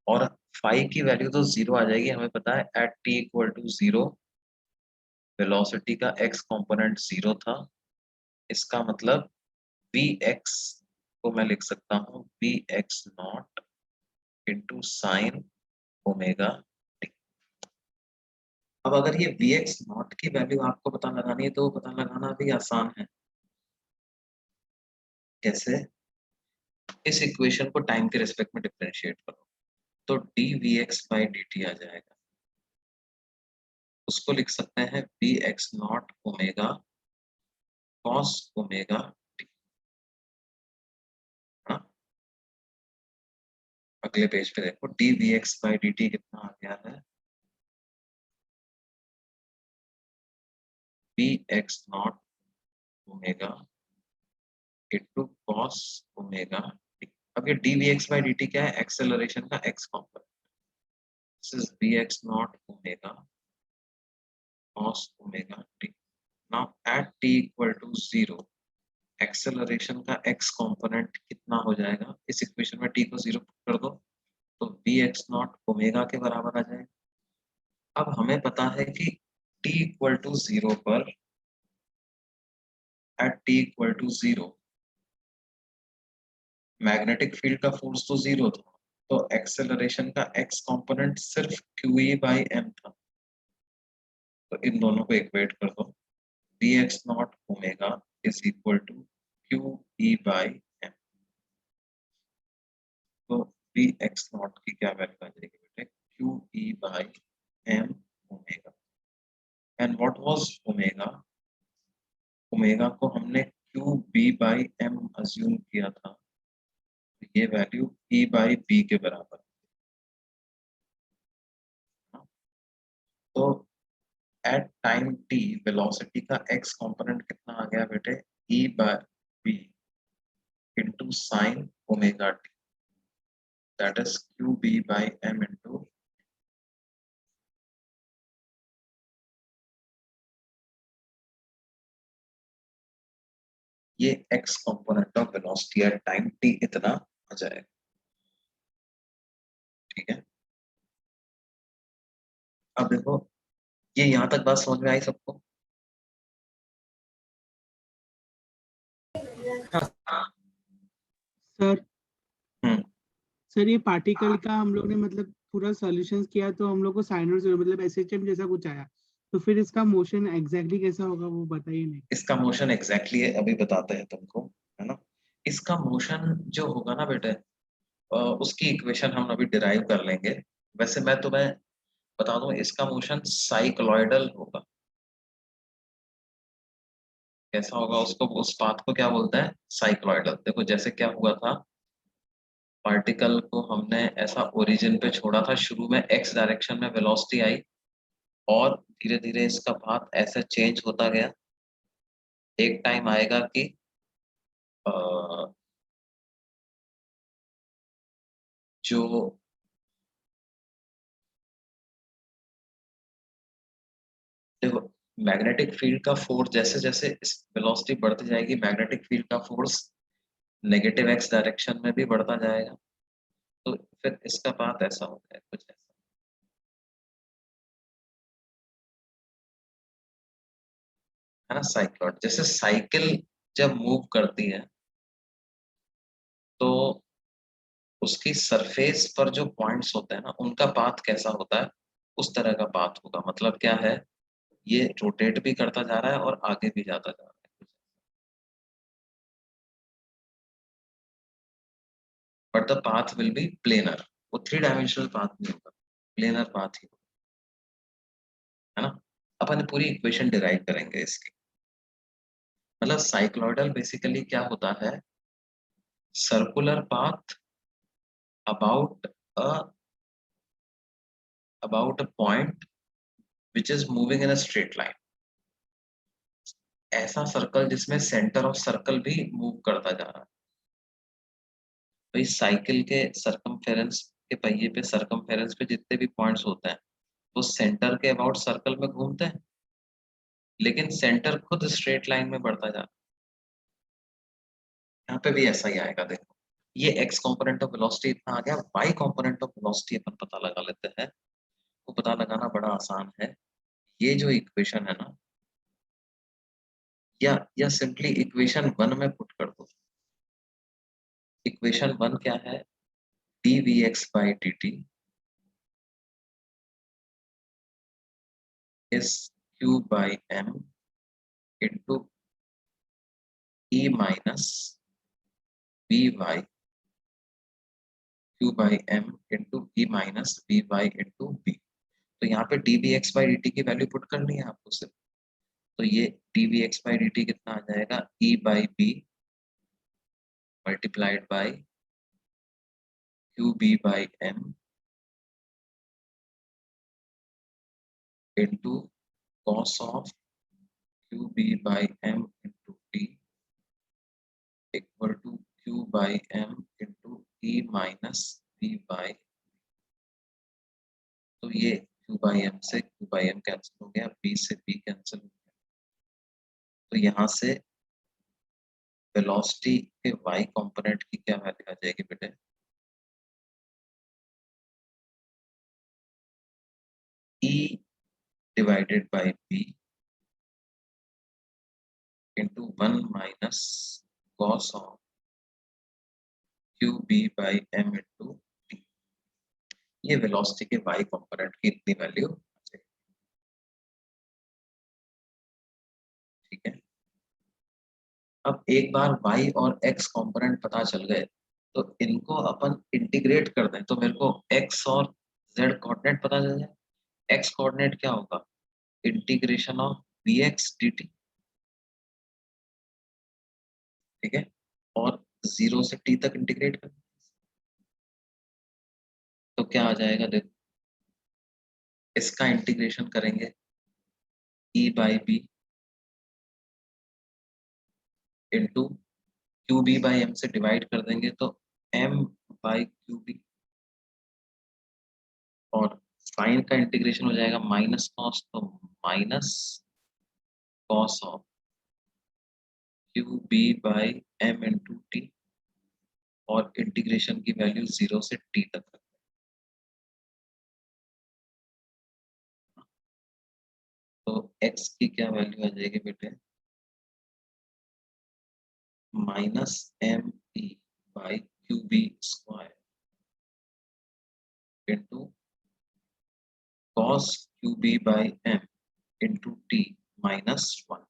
और फाई की वैल्यू तो जीरो आ जाएगी, हमें पता है at t equal to zero velocity का x कंपोनेंट जीरो था, इसका मतलब vx को मैं लिख सकता हूँ vx naught into sine omega T. अब अगर ये vx नॉट की वैल्यू आपको पता लगानी है तो पता लगाना भी आसान है। कैसे, इस इक्वेशन को टाइम के रिस्पेक्ट में डिफरेंशिएट करो तो dvx बाई dt आ जाएगा, उसको लिख सकते हैं vx naught omega cos omega T. अगले पेज पे देखो dvx बाई dt कितना आ गया है, vx naught omega into cos omega T. अब ये dvx बाई dt क्या है, एक्सेलरेशन का x component, this is vx naught omega cos omega t. Now at t equal to zero acceleration का x कंपोनेंट कितना हो जाएगा, इस इक्वेशन में t को जीरो कर दो तो vx नॉट ओमेगा के बराबर आ जाएगा। अब हमें पता है कि t इक्वल टू जीरो पर, at t equal to zero magnetic field का फोर्स तो जीरो था, तो एक्सेलरेशन का x कंपोनेंट सिर्फ qe बाई m था, तो इन दोनों को इक्वेट कर दो, vx naught omega is equal to qe by m। तो vx नॉट की क्या वैल्यू आ जाएगी बेटे, qe by m omega, and what was omega, omega को हमने qb बाई m अज्यूम किया था, ये वैल्यू e बाई b के बराबर है। तो एट टाइम t वेलोसिटी का x कंपोनेंट कितना आ गया बेटे, e by b into sine omega t, that is qb by m into, ये x component of velocity at time t इतना आ जाएगा। ठीक है, अब देखो ये यहाँ तक बात समझ में आई सबको, सर हम्म सर ये पार्टिकल का हम लोग ने मतलब पूरा सॉल्यूशंस किया तो हम लोग को साइनोसॉइड मतलब एसएचएम जैसा कुछ आया, तो फिर इसका मोशन एग्जैक्टली कैसा होगा वो बताइए नहीं। इसका मोशन एग्जैक्टली है, अभी बताते हैं तुमको, है ना। इसका मोशन जो होगा ना बेटे, उसकी इक्वेशन हम अभी डिराइव कर लेंगे। वैसे मैं तुम्हें बता दूं, इसका मोशन साइक्लॉइडल होगा। कैसा होगा, उसको, उस पाथ को क्या बोलते हैं, साइक्लॉइडल। देखो जैसे क्या हुआ था, पार्टिकल को हमने ऐसा ओरिजिन पे छोड़ा था, शुरू में एक्स डायरेक्शन में वेलोसिटी आई, और धीरे धीरे इसका पाथ ऐसे चेंज होता गया। एक टाइम आएगा कि अ, जो देखो, मैग्नेटिक फील्ड का फोर्स जैसे जैसे वेलोसिटी बढ़ती जाएगी, मैग्नेटिक फील्ड का फोर्स नेगेटिव एक्स डायरेक्शन में भी बढ़ता जाएगा। तो फिर इसका पाथ ऐसा होता है, कुछ ऐसा, है ना। साइक्लॉइड, जैसे साइकिल जब मूव करती है तो उसकी सरफेस पर जो पॉइंट्स होते हैं ना, उनका पाथ कैसा होता है, उस तरह का पाथ होगा। मतलब क्या है, ये रोटेट भी करता जा रहा है और आगे भी जाता जा रहा है, but the path will be planar. वो 3 डायमेंशनल पाथ नहीं होगा, प्लेनर पाथ ही होगा, है ना। अपन पूरी इक्वेशन डिराइव करेंगे इसकी। मतलब साइक्लॉइडल बेसिकली क्या होता है, circular path about a point which is moving in a straight line. ऐसा सर्कल जिसमें सेंटर ऑफ सर्कल भी मूव करता जा रहा है। भाई साइकिल के सरकमफेरेंस के पहिए पे, सरकमफेरेंस पे जितने भी पॉइंट्स होते हैं वो सेंटर के अबाउट सर्कल में घूमते हैं, लेकिन सेंटर खुद स्ट्रेट लाइन में बढ़ता जा रहा है। यहाँ पे भी ऐसा ही आएगा। देखो, ये एक्स कंपोनेंट ऑफ वेलोसिटी इतना आ गया, वाई कंपोनेंट ऑफ वेलोसिटी अपन पता लगा लेते हैं। वो पता लगाना बड़ा आसान है। ये जो इक्वेशन है ना, या सिंपली इक्वेशन 1 में पुट कर दो। इक्वेशन 1 क्या है, dvx by dt is q by m into e minus by q by m into e minus by into b। तो यहाँ पे dvx by dt की वैल्यू पुट करनी है आपको सिर्फ। तो ये dvx by dt कितना आ जाएगा, e by b multiplied by qb by m into cos of qb by m into t equal to q by m into e minus b by। तो ये q by m से q by m cancel हो गया, b से b cancel हो गया। तो यहाँ से वेलोसिटी के y कंपोनेंट की क्या वैल्यू आ जाएगी बेटे, e divided by b into 1 minus cos of qb by m into t। ये वेलोसिटी के y कंपोनेंट की इतनी वैल्यू आ जाएगी, ठीक है। अब एक बार y और x कंपोनेंट पता चल गए, तो इनको अपन इंटीग्रेट कर दें, तो मेरे को x और z कोऑर्डिनेट पता चल जाए। x कोऑर्डिनेट क्या होगा, इंटीग्रेशन ऑफ bx dt, ठीक है। और 0 से t तक इंटीग्रेट कर, तो क्या आ जाएगा, देखो इसका इंटीग्रेशन करेंगे e by B into q B by m से डिवाइड कर देंगे तो m बाई क्यू बी, और साइन का इंटीग्रेशन हो जाएगा माइनस कॉस, तो minus cos of Q B by M into t, और इंटीग्रेशन की वैल्यू 0 से t तक रखें। तो x की क्या वैल्यू आ जाएगी बेटे, minus M E by Q B square into cos qb by m into t minus 1,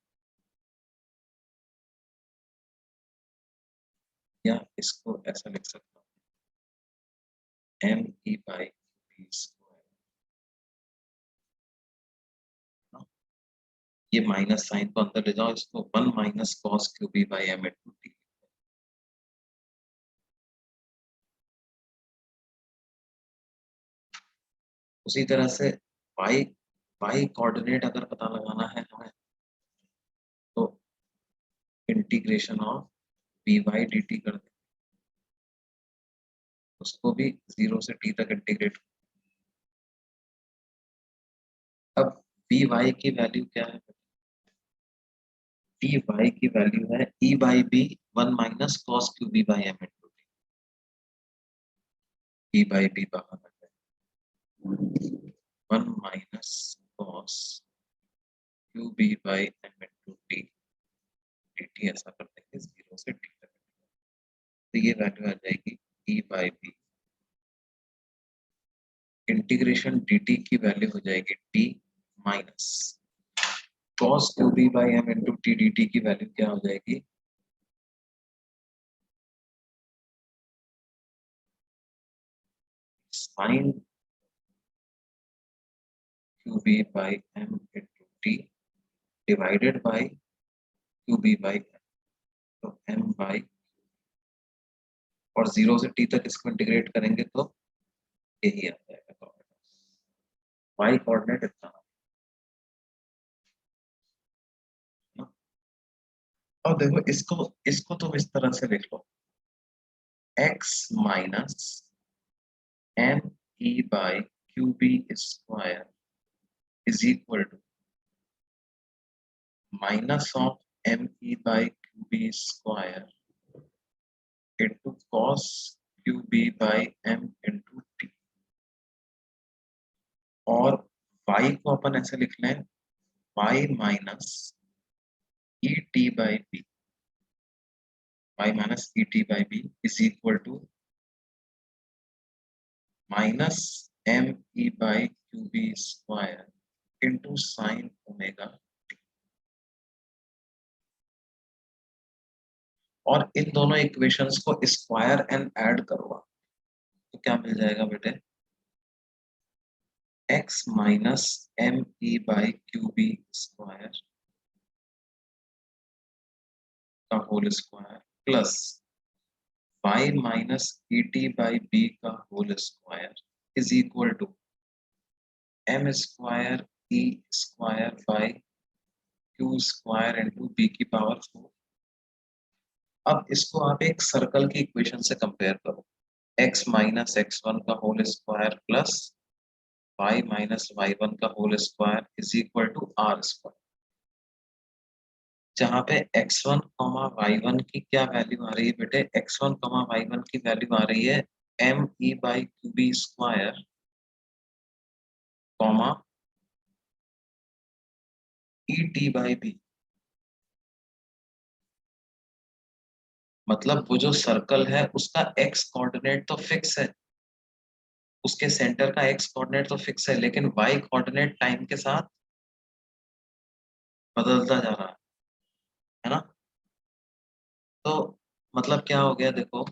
या इसको ऐसा लिख सकता हूँ m e by b square, ये माइनस साइन को अंदर ले जाओ, इसको 1 minus cos qb by m into t। उसी तरह से y कोऑर्डिनेट अगर पता लगाना है हमें, तो इंटीग्रेशन ऑफ dy dt कर दें, उसको भी 0 से t तक इंटीग्रेट। अब dy की वैल्यू क्या है? dy की वैल्यू है e by b 1 minus cos qb by m into t। e by b बाहर आ जाए, 1 minus cos qb by m into t dt, ऐसा कर देंगे 0 से t तक। तो ये वैल्यू आ जाएगी e by b, integration dt की वैल्यू हो जाएगी t minus cos qb by m into t dt की वैल्यू क्या हो जाएगी? sin qb by m into t divided by qb by m, तो m by, और 0 से t तक इसको इंटीग्रेट करेंगे तो यही आ जाएगा y कोऑर्डिनेट इतना। और देखो इसको तुम इस तरह से लिख लो, x minus m e by qb square is equal to minus of m e by qb square into cos qb by m into t, और y को अपन ऐसे लिख लें y minus e t by b, y minus e t by b is equal to minus m e by qb square into sine omega t। और इन दोनों equations को square and add करो, तो क्या मिल जाएगा बेटे? x minus m e by qb square का whole square plus y minus e t by b का whole square is equal to m square e square by q square into b की power 4। अब इसको आप एक circle की equation से compare करो, x माइनस x1 का whole square plus y minus y1 का whole square is equal to r square, जहाँ पे x1, y1 की क्या वैल्यू आ रही है बेटे? x1, y1 की वैल्यू आ रही है m e by qb square comma e t by b। मतलब वो जो सर्कल है उसका x कोऑर्डिनेट तो फिक्स है, उसके सेंटर का x कोऑर्डिनेट तो फिक्स है, लेकिन y कोऑर्डिनेट टाइम के साथ बदलता जा रहा है ना? तो मतलब क्या हो गया देखो,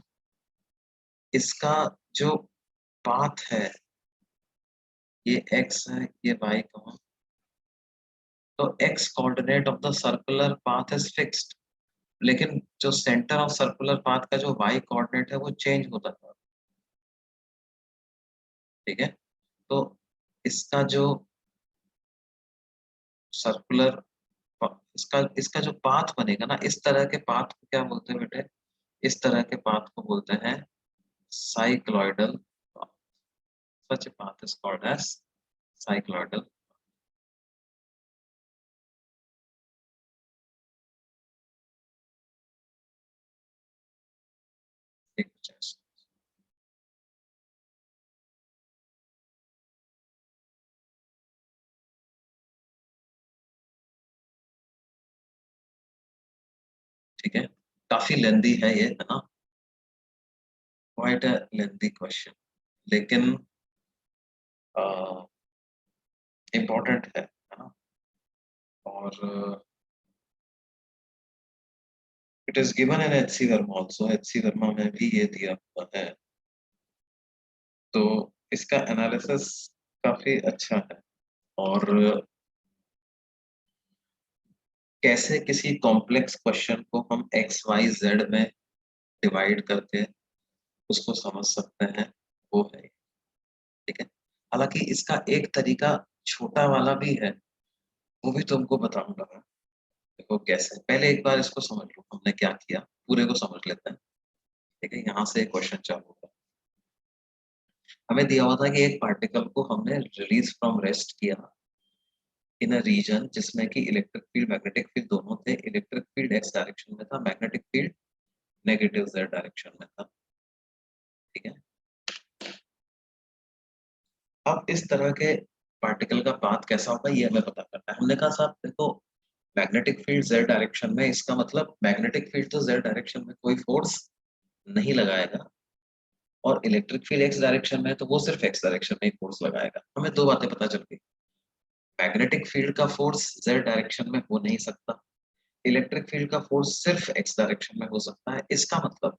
इसका जो पाथ है ये x है, ये y का, तो x coordinate of the circular path is fixed, लेकिन जो सेंटर ऑफ सर्कुलर पाथ का जो y कोऑर्डिनेट है वो चेंज होता था। ठीक है, तो इसका जो सर्कुलर, इसका जो पाथ बनेगा ना, इस तरह के पाथ को क्या बोलते हैं बेटे? इस तरह के पाथ को बोलते हैं cycloidal path. Such path is called as cycloidal. ठीक है, काफी लेंदी है ये, है ना? क्वाइट अ लेंदी क्वेश्चन, लेकिन इम्पोर्टेंट है ना। और it is given in HC Verma also, HC Verma में भी ये दिया हुआ है, तो इसका एनालिसिस काफी अच्छा है। और कैसे किसी कॉम्प्लेक्स क्वेश्चन को हम एक्स वाई जेड में डिवाइड करके उसको समझ सकते हैं, वो है, ठीक है। हालांकि इसका एक तरीका छोटा वाला भी है, वो भी तुमको बताऊंगा मैं। देखो कैसे, पहले एक बार इसको समझ लो हमने क्या किया, पूरे को समझ लेते हैं, ठीक है। यहाँ से क्वेश्चन चालू होगा। हमें दिया हुआ था कि एक पार्टिकल को हमने रिलीज फ्रॉम रेस्ट किया इन अ रीजन जिसमें कि इलेक्ट्रिक फील्ड मैग्नेटिक फील्ड दोनों थे। इलेक्ट्रिक फील्ड एक्स डायरेक्शन में था, magnetic field negative Z direction में था, ठीक है। अब इस तरह के पार्टिकल का पाथ कैसा होगा ये हमें पता करना है। हमने कहा साहब देखो, मैग्नेटिक फील्ड जेड डायरेक्शन में, इसका मतलब मैग्नेटिक फील्ड तो जेड डायरेक्शन में कोई फोर्स नहीं लगाएगा, और इलेक्ट्रिक फील्ड एक्स डायरेक्शन में तो वो सिर्फ एक्स डायरेक्शन में ही फोर्स लगाएगा। हमें दो बातें पता चल गई, मैग्नेटिक फील्ड का फोर्स जेड डायरेक्शन में हो नहीं सकता, इलेक्ट्रिक फील्ड का फोर्स सिर्फ एक्स डायरेक्शन में हो सकता है। इसका मतलब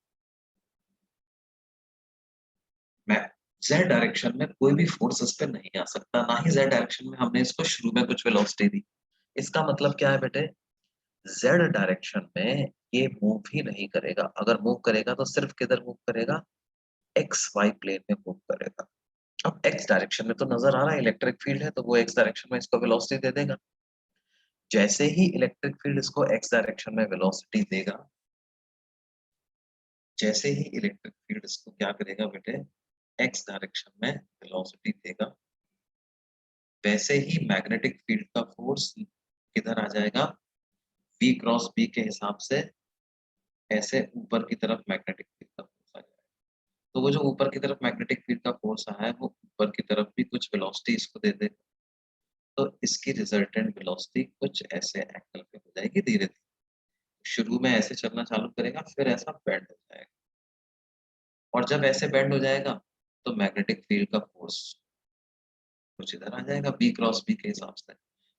मैं जेड डायरेक्शन में कोई भी फोर्स इस पे नहीं आ सकता, ना ही जेड डायरेक्शन में हमने इसको शुरू में कुछ वेलोसिटी दी। इसका मतलब क्या है बेटे, जेड डायरेक्शन में ये मूव ही नहीं करेगा, अगर मूव करेगा तो सिर्फ किधर मूव करेगा, एक्स वाई प्लेन में मूव करेगा। अब एक्स डायरेक्शन में तो नजर आ रहा है इलेक्ट्रिक फील्ड है, तो वो एक्स डायरेक्शन में इसको वेलोसिटी दे देगा। जैसे ही इलेक्ट्रिक फील्ड इसको एक्स डायरेक्शन में वेलोसिटी देगा, जैसे ही इलेक्ट्रिक फील्ड इसको क्या करेगा बेटे, एक्स डायरेक्शन में वेलोसिटी देगा, वैसे ही मैग्नेटिक फील्ड का फोर्स किधर आ जाएगा, V क्रॉस B के हिसाब से ऐसे ऊपर की तरफ मैग्नेटिक फील्ड का फोर्स आ जाएगा। तो वो जो ऊपर की तरफ मैग्नेटिक फील्ड का फोर्स आया है, वो ऊपर की तरफ भी कुछ वेलोसिटी इसको दे देगा, तो इसकी रिजल्टेंट वेलोसिटी कुछ ऐसे एंगल पे हो जाएगी धीरे धीरे। शुरू में ऐसे चलना चालू करेगा, फिर ऐसा बेंड हो जाएगा, और जब ऐसे बेंड हो जाएगा तो मैग्नेटिक फील्ड का फोर्स कुछ इधर आ जाएगा बी क्रॉस बी के हिसाब से।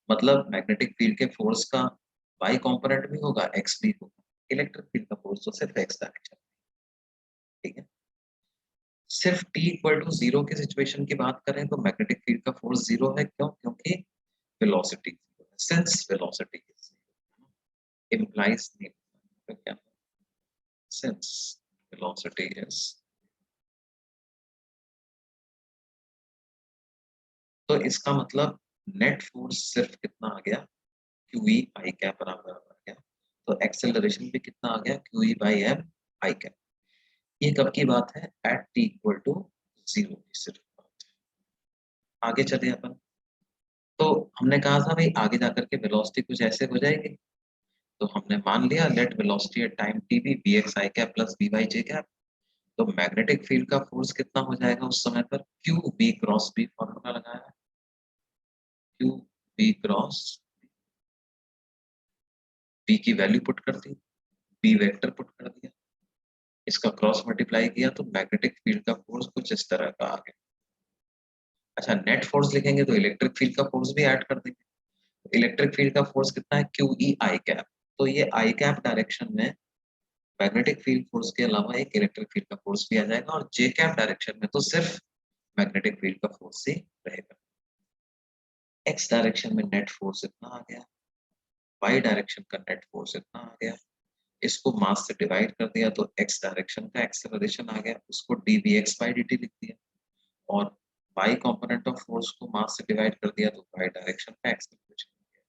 मतलब मैग्नेटिक फील्ड के फोर्स का वाई कंपोनेंट भी होगा, एक्स भी होगा। इलेक्ट्रिक फील्ड का फोर्स तो सिर्फ एक्स डायरेक्शन, ठीक है। सिर्फ t इक्वल टू 0 की सिचुएशन की बात करें तो मैग्नेटिक फील्ड का फोर्स 0 है, क्यों, क्योंकि वेलोसिटी, सिंस वेलोसिटी implies नहीं, तो क्या, since velocity is, तो इसका मतलब नेट फोर्स सिर्फ कितना आ गया, QE I कैप बराबर आ गया। तो एक्सेलरेशन भी कितना आ गया, QE by M I cap. ये कब की बात है, एट t इक्वल टू 0 की सिर्फ बात है। आगे चले अपन, तो हमने कहा था भाई आगे जाकर के वेलोसिटी कुछ ऐसे हो जाएगी, तो हमने मान लिया let velocity at time t be bx I cap plus b by j cap. तो मैग्नेटिक फील्ड का फोर्स कितना हो जाएगा उस समय पर, q b cross b, formula लगाया, क्यू बी क्रॉस बी की वैल्यू पुट कर दी, बी वेक्टर पुट कर दिया, इसका क्रॉस मल्टीप्लाई किया, तो मैग्नेटिक फील्ड का फोर्स कुछ इस तरह का आ गया। अच्छा, नेट फोर्स लिखेंगे तो इलेक्ट्रिक फील्ड का फोर्स भी ऐड कर देंगे। इलेक्ट्रिक फील्ड का फोर्स कितना है, क्यू ई आई कैप। तो ये आई कैप डायरेक्शन में मैग्नेटिक फील्ड फोर्स के अलावा एक इलेक्ट्रिक फील्ड का फोर्स भी आ जाएगा, और जे कैप डायरेक्शन में तो सिर्फ मैग्नेटिक फील्ड का फोर्स ही रहेगा। एक्स डायरेक्शन में नेट फोर्स इतना आ गया, वाई डायरेक्शन का नेट फोर्स इतना आ गया, इसको मास से डिवाइड कर दिया तो एक्स डायरेक्शन का एक्सेलरेशन आ गया, उसको d b x by D t लिख दिया, और वाई कंपोनेंट ऑफ फोर्स को मास से डिवाइड कर दिया तो वाई डायरेक्शन का एक्सेलरेशन आ गया,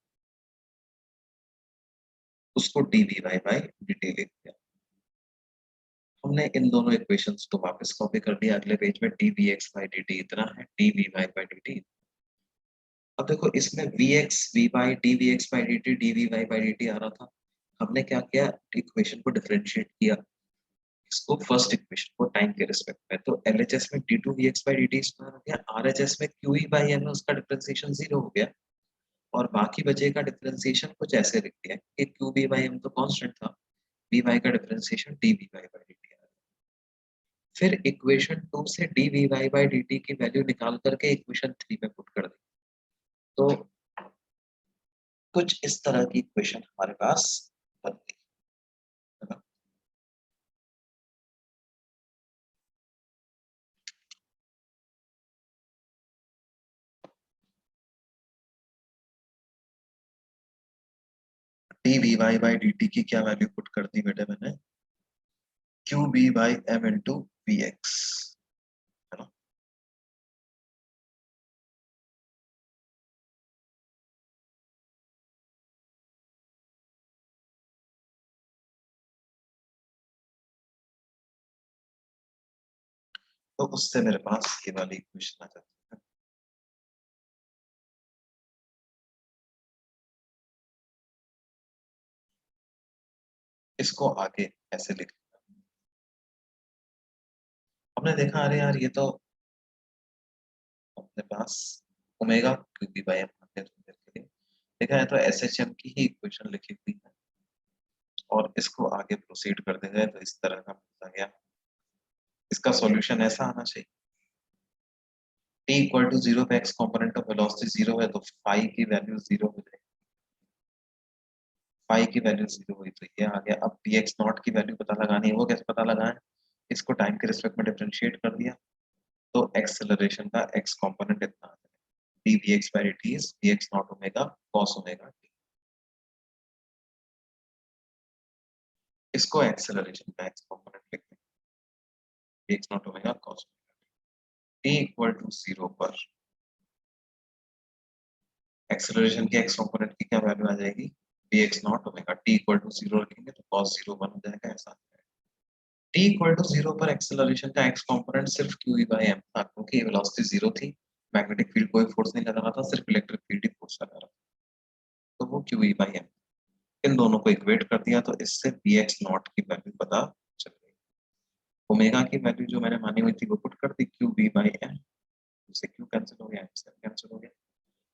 उसको d we Y by D t लिख दिया। हमने इन दोनों इक्वेशंस को वापस कॉपी कर दिया अगले पेज में, D we x by D T इतना है, D we Y by D T. अब देखो इसमें V X V Y D we x by D T D we Y by D T आ रहा था, हमने क्या किया, इक्वेशन को डिफरेंशिएट किया, इसको फर्स्ट इक्वेशन को टाइम के रिस्पेक्ट में, तो एलएचएस में d two v x by D t square हो गया, आरएचएस में क्यू ई बाई एम, उसका डिफरेंशिएशन 0 हो गया, और बाकी बचेगा डिफरेंशिएशन कुछ ऐसे लिख दिया कि क्यू बी बाई एम तो कांस्टेंट था, वी वाई का differentiation d we Y by D t. फिर इक्वेशन 2 से d we Y by D t की वैल्यू निकाल करके इक्वेशन 3 में पुट कर दी, तो कुछ इस तरह की इक्वेशन हमारे पास बनती है ना। D we Y by D t की क्या वैल्यू पुट कर दी बेटे मैंने, q B by M into v x, है ना। तो उससे मेरे पास ये वाली इक्वेशन आ जाती है। इसको आगे ऐसे लिख, हमने देखा अरे यार ये तो अपने पास omega Q B by M देखा है, तो एस एच एम की ही इक्वेशन लिखी हुई है और इसको आगे प्रोसीड कर देंगे तो इस तरह का मिलता गया। इसका सॉल्यूशन ऐसा आना चाहिए, t इक्वल टू 0 पे x कंपोनेंट ऑफ वेलोसिटी 0 है तो फाई की वैल्यू 0 हो जाएगी, फाई की वैल्यू 0 हुई तो ये आ गया। अब dx नॉट की वैल्यू पता लगानी है, वो कैसे पता लगाएं, इसको टाइम के रिस्पेक्ट में डिफरेंशिएट कर दिया तो एक्सेलरेशन का x कंपोनेंट इतना आ जाएगा, dvx by dt is dx naught omega cos omega t। इसको एक्सेलरेशन का x कंपोनेंट लिखते हैं, dx naught omega cos t equal to 0 पर एक्सेलरेशन के x कंपोनेंट की क्या वैल्यू आ जाएगी, dx naught omega t equal to 0 रखेंगे तो cos 0 1 हो जाएगा, ऐसा t इक्वल टू 0 पर एक्सेलरेशन का x कंपोनेंट सिर्फ q e by m था क्योंकि वेलोसिटी 0 थी, मैग्नेटिक फील्ड कोई फोर्स नहीं लगा रहा था, सिर्फ इलेक्ट्रिक फील्ड ही फोर्स लगा रहा था, तो वो q e by m। इन दोनों को इक्वेट कर दिया तो इससे bx नॉट की वैल्यू पता चल गई। ओमेगा की वैल्यू जो मैंने मानी हुई थी वो पुट कर दी, q b by m, उससे q कैंसिल हो गया, m से कैंसिल हो गया,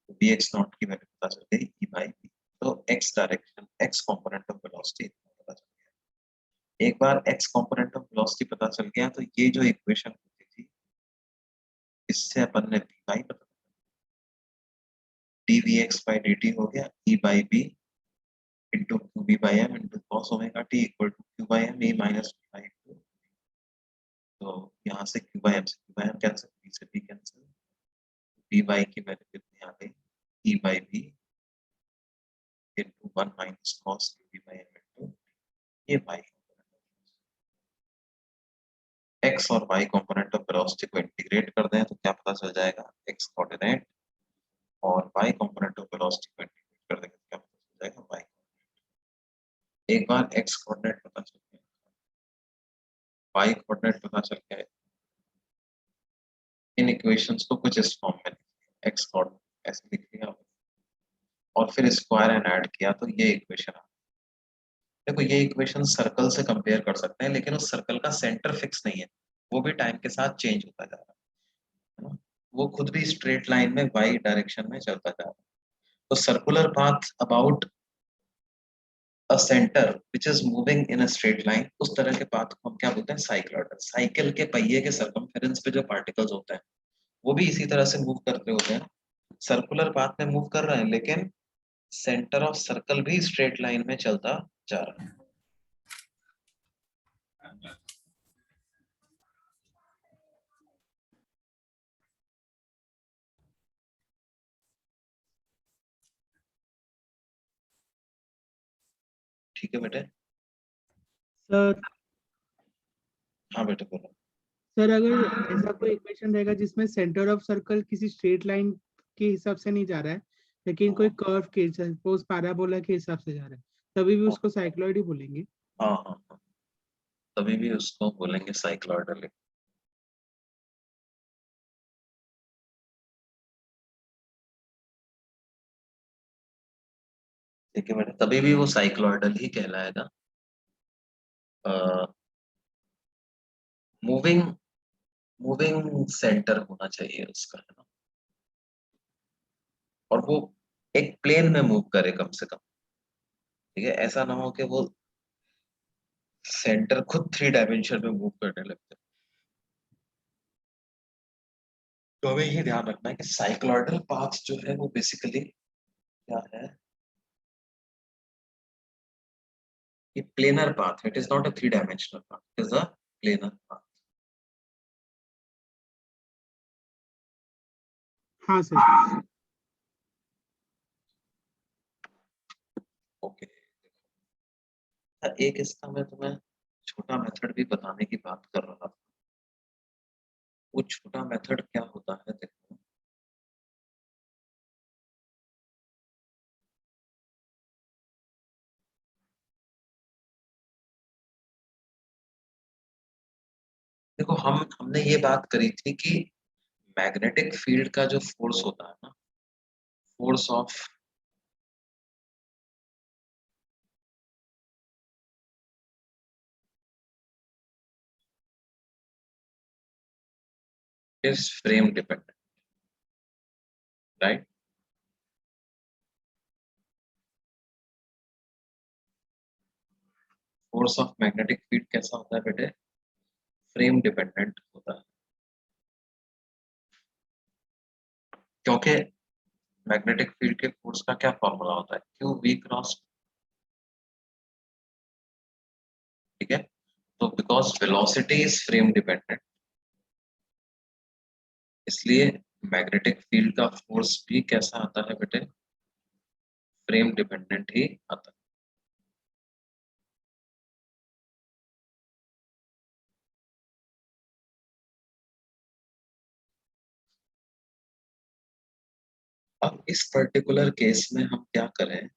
तो bx नॉट की वैल्यू पता चल गई e by b। तो x direction x component of velocity पता चल गया। एक बार x कंपोनेंट ऑफ वेलोसिटी पता चल गया तो ये जो इक्वेशन होती थी इससे अपन ने v by पता dvx by dt हो गया e by b into qb by m into cos omega t equal to q by m e minus b by 2। तो यहाँ से q by m से q by m cancel, b से b cancel, b by की value कितनी आ गई, e by b into 1 minus cos qb by m into ये y x और y कंपोनेंट ऑफ वेलोसिटी को इंटीग्रेट कर दें तो क्या पता चल जाएगा, x कोऑर्डिनेट और y कंपोनेंट ऑफ वेलोसिटी को इंटीग्रेट कर देंगे तो क्या पता चल जाएगा, y। एक बार x कोऑर्डिनेट पता चल गया, y कोऑर्डिनेट पता चल गया, इन इक्वेशंस को कुछ इस फॉर्म में x कोऑर्डिनेट ऐसे लिख लिया और फिर स्क्वायर एंड ऐड किया तो ये इक्वेशन आ। देखो ये इक्वेशन सर्कल से कंपेयर कर सकते हैं लेकिन उस सर्कल का सेंटर फिक्स नहीं है, वो भी टाइम के साथ चेंज होता जा रहा है ना, वो खुद भी स्ट्रेट लाइन में y डायरेक्शन में चलता जा रहा है। तो circular path about a centre which is moving in a straight line, उस तरह के पाथ को हम क्या बोलते हैं, साइक्लॉइडल। साइकिल के पहिए के सर्कमफेरेंस पे जो पार्टिकल्स होते हैं वो भी इसी तरह से मूव करते होते हैं, सर्कुलर पाथ में मूव कर रहे हैं लेकिन सेंटर ऑफ सर्कल भी स्ट्रेट लाइन में चलता जा रहा है। ठीक है बेटे। सर हाँ बेटे बोलो। सर अगर ऐसा कोई इक्वेशन रहेगा जिसमें सेंटर ऑफ सर्कल किसी स्ट्रेट लाइन के हिसाब से नहीं जा रहा है लेकिन कोई कर्व के सपोज पैराबोला के हिसाब से जा रहा है, तभी भी उसको साइक्लॉइड ही बोलेंगे। हाँ हाँ हाँ, तभी भी उसको बोलेंगे साइक्लॉइडल। ठीक है बेटे, तभी भी वो साइक्लॉइडल ही कहलाएगा। मूविंग मूविंग सेंटर होना चाहिए उसका, है ना, और वो एक प्लेन में मूव करे कम से कम। ठीक है, ऐसा ना हो कि वो सेंटर खुद 3 डायमेंशन में मूव करने लगते। तो हमें ये ध्यान रखना है कि साइक्लॉइडल पाथ जो है वो बेसिकली क्या है, ये planar path, it is not a 3 dimensional path, it is a planar path. हाँ सर। ओके, एक इसका मैं तुम्हें छोटा मेथड भी बताने की बात कर रहा था। वो छोटा मेथड क्या होता है देखो, देखो हमने ये बात करी थी कि मैग्नेटिक फील्ड का जो फोर्स होता है ना, force of is frame dependent, right. Force of magnetic field कैसा होता है बेटे, फ्रेम डिपेंडेंट होता है, क्योंकि मैग्नेटिक फील्ड के फोर्स का क्या फॉर्मूला होता है, क्यू वी क्रॉस, ठीक है। तो because velocity is frame dependent, इसलिए मैग्नेटिक फील्ड का फोर्स भी कैसा आता है बेटे, फ्रेम डिपेंडेंट ही आता है। अब इस पर्टिकुलर केस में हम क्या करें,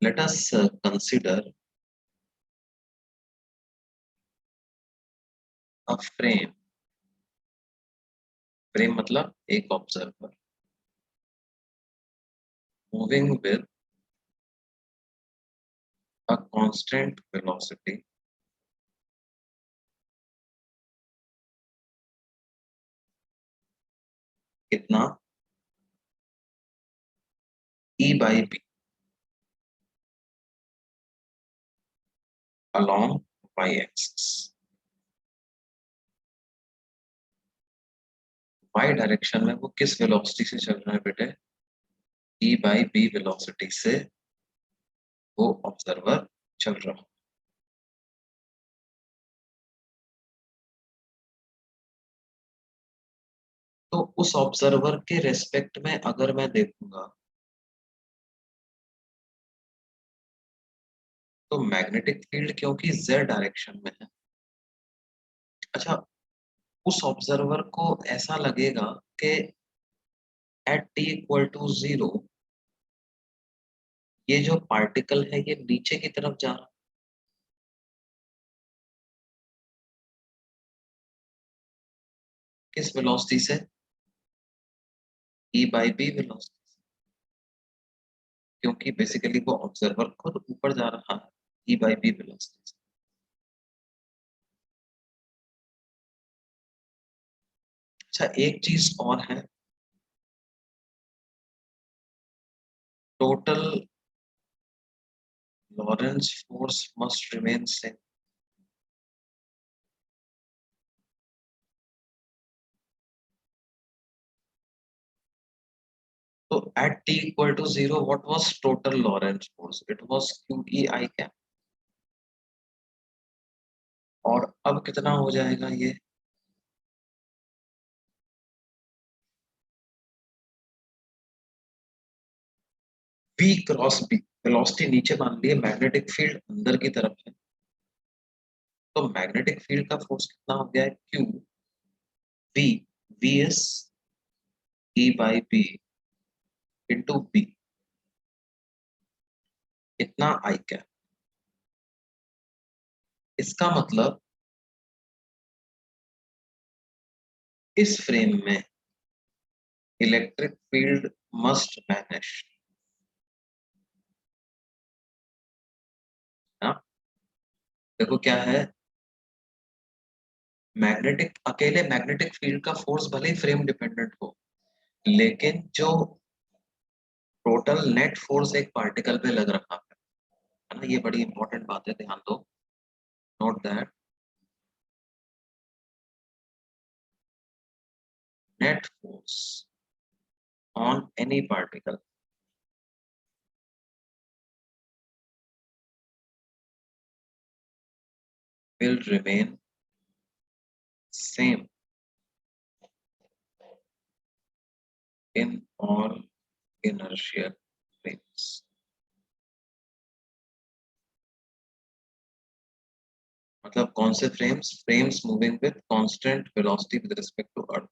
let us consider a frame, frame मतलब एक observer moving with a constant velocity कितना, E by B along y-axis, y direction में वो किस वेलोसिटी से चल रहा है बेटे, E by B वेलोसिटी से वो ऑब्जर्वर चल रहा है। तो उस ऑब्जर्वर के रेस्पेक्ट में अगर मैं देखूंगा तो मैग्नेटिक फील्ड क्योंकि z डायरेक्शन में है, अच्छा, उस ऑब्जर्वर को ऐसा लगेगा कि एट t इक्वल टू 0 ये जो पार्टिकल है ये नीचे की तरफ जा रहा है, किस वेलोसिटी से, E by B वेलोसिटी, क्योंकि बेसिकली वो ऑब्जर्वर खुद ऊपर जा रहा है E by B वेलोसिटी से। अच्छा, एक चीज और है, total Lawrence force must remain same, तो at t equal to 0 what was total Lorentz force, it was QEI क्या, और अब कितना हो जाएगा ये, V क्रॉस B, वेलोसिटी नीचे मान लिए, मैग्नेटिक फील्ड अंदर की तरफ है, तो मैग्नेटिक फील्ड का फोर्स कितना हो गया है, Q V, V is E by B into B, इतना I कैप, इसका मतलब इस फ्रेम में इलेक्ट्रिक फील्ड मस्ट वैनिश, देखो क्या है, मैग्नेटिक अकेले मैग्नेटिक फील्ड का फोर्स भले ही फ्रेम डिपेंडेंट हो, लेकिन जो टोटल नेट फोर्स एक पार्टिकल पे लग रहा है ना, ये बड़ी इंपॉर्टेंट बात है, ध्यान दो, note that net force on any particle will remain same in all inertial frames. मतलब कौन से frames moving with constant velocity with respect to earth.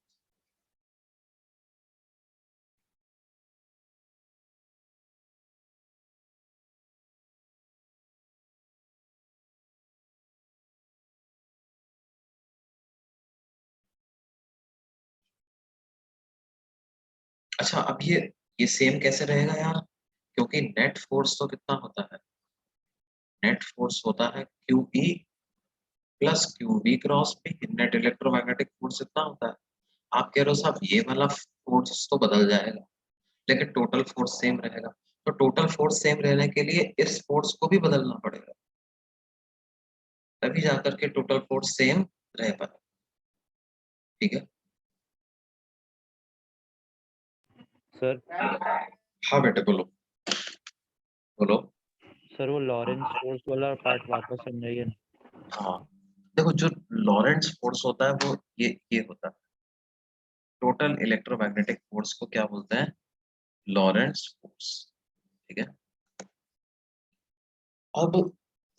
अच्छा, अब ये सेम कैसे रहेगा यार, क्योंकि नेट फोर्स तो कितना होता है, नेट फोर्स होता है QE plus QV cross P। Net electromagnetic force कितना होता है, आप कह रहे हो साहब ये वाला फोर्स तो बदल जाएगा लेकिन टोटल फोर्स सेम रहेगा। तो टोटल फोर्स सेम रहने के लिए इस फोर्स को भी बदलना पड़ेगा, तभी जाकर के टोटल फोर्स सेम रह पाए। ठीक है सर हाँ बेटे बोलो बोलो। सर वो लॉरेंस फोर्स वाला पार्ट वापस समझाइए ना। हाँ देखो, जो लॉरेंस फोर्स होता है वो ये होता है, टोटल इलेक्ट्रोमैग्नेटिक फोर्स को क्या बोलते हैं, लॉरेंस फोर्स। ठीक है, अब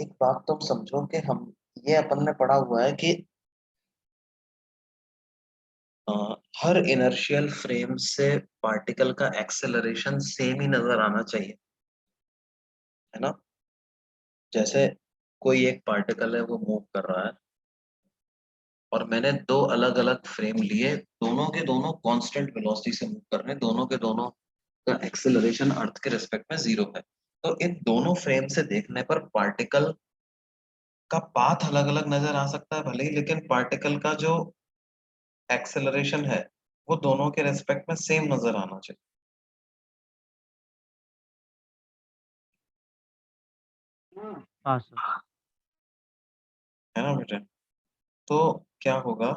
एक बात तुम समझो कि हम ये अपन ने पढ़ा हुआ है कि हर इनर्शियल फ्रेम से पार्टिकल का एक्सेलरेशन सेम ही नजर आना चाहिए, है ना। जैसे कोई एक पार्टिकल है वो मूव कर रहा है और मैंने दो अलग अलग फ्रेम लिए, दोनों के दोनों कांस्टेंट वेलोसिटी से मूव कर रहे हैं, दोनों के दोनों का एक्सेलरेशन अर्थ के रिस्पेक्ट में 0 है। तो इन दोनों फ्रेम से देखने पर पार्टिकल का पाथ अलग अलग नजर आ सकता है भले ही, लेकिन पार्टिकल का जो एक्सेलरेशन है वो दोनों के रेस्पेक्ट में सेम नजर आना चाहिए। हाँ सर। है ना बेटे, तो क्या होगा,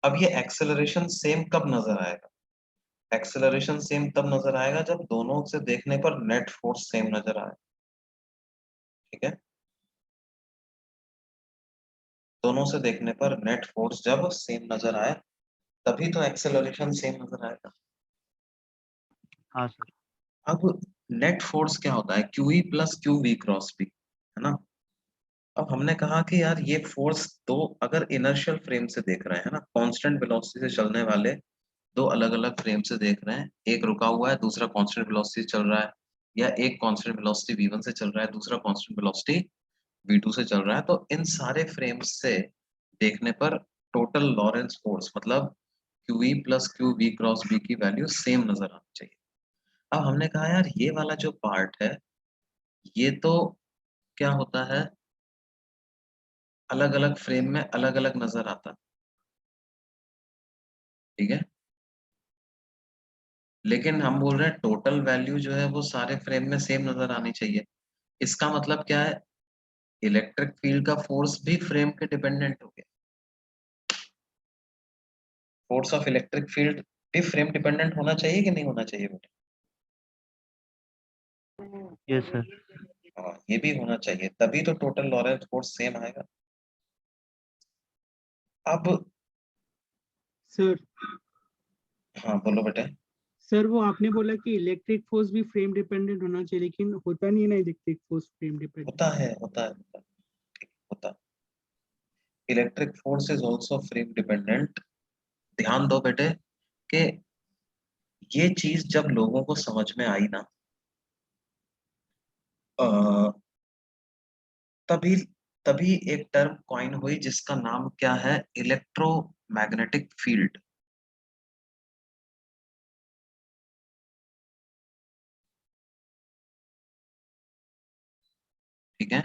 अब ये एक्सेलरेशन सेम कब नजर आएगा, एक्सेलरेशन सेम तब नजर आएगा जब दोनों से देखने पर नेट फोर्स सेम नजर आए। ठीक है, दोनों से देखने पर नेट फोर्स जब सेम नजर आए तभी तो एक्सेलरेशन सेम नजर आएगा। हाँ सर। अब नेट फोर्स क्या होता है, QE plus QV cross P, है ना। अब हमने कहा कि यार ये फोर्स दो, अगर इनर्शियल फ्रेम से देख रहे हैं ना, कांस्टेंट वेलोसिटी से चलने वाले दो अलग अलग फ्रेम से देख रहे हैं, एक रुका हुआ है दूसरा कांस्टेंट वेलोसिटी से चल रहा है, या एक कांस्टेंट वेलोसिटी V1 से चल रहा है दूसरा कांस्टेंट वेलोसिटी V2 से चल रहा है, तो इन सारे फ्रेम्स से देखने पर टोटल लॉरेंस फोर्स मतलब QE plus QV cross B की वैल्यू सेम नजर आनी चाहिए। अब हमने कहा यार ये वाला जो पार्ट है ये तो क्या होता है, अलग अलग फ्रेम में अलग अलग नजर आता है। ठीक है, लेकिन हम बोल रहे हैं टोटल वैल्यू जो है वो सारे फ्रेम में सेम नजर आनी चाहिए। इसका मतलब क्या है, इलेक्ट्रिक फील्ड का फोर्स भी फ्रेम के डिपेंडेंट हो गया, फोर्स ऑफ इलेक्ट्रिक फील्ड भी फ्रेम डिपेंडेंट होना चाहिए कि नहीं होना चाहिए बेटा। Yes sir. हाँ ये भी होना चाहिए, तभी तो टोटल लॉरेंस फोर्स सेम आएगा। अब सर हाँ बोलो बेटे। सर वो आपने बोला कि इलेक्ट्रिक फोर्स भी फ्रेम डिपेंडेंट होना चाहिए, लेकिन होता नहीं है ना इलेक्ट्रिक फोर्स फ्रेम डिपेंडेंट। होता है electric force is also frame dependent. ध्यान दो बेटे कि ये चीज जब लोगों को समझ में आई ना, अ, तभी तभी एक टर्म कॉइन हुई जिसका नाम क्या है, इलेक्ट्रोमैग्नेटिक फील्ड। ठीक है,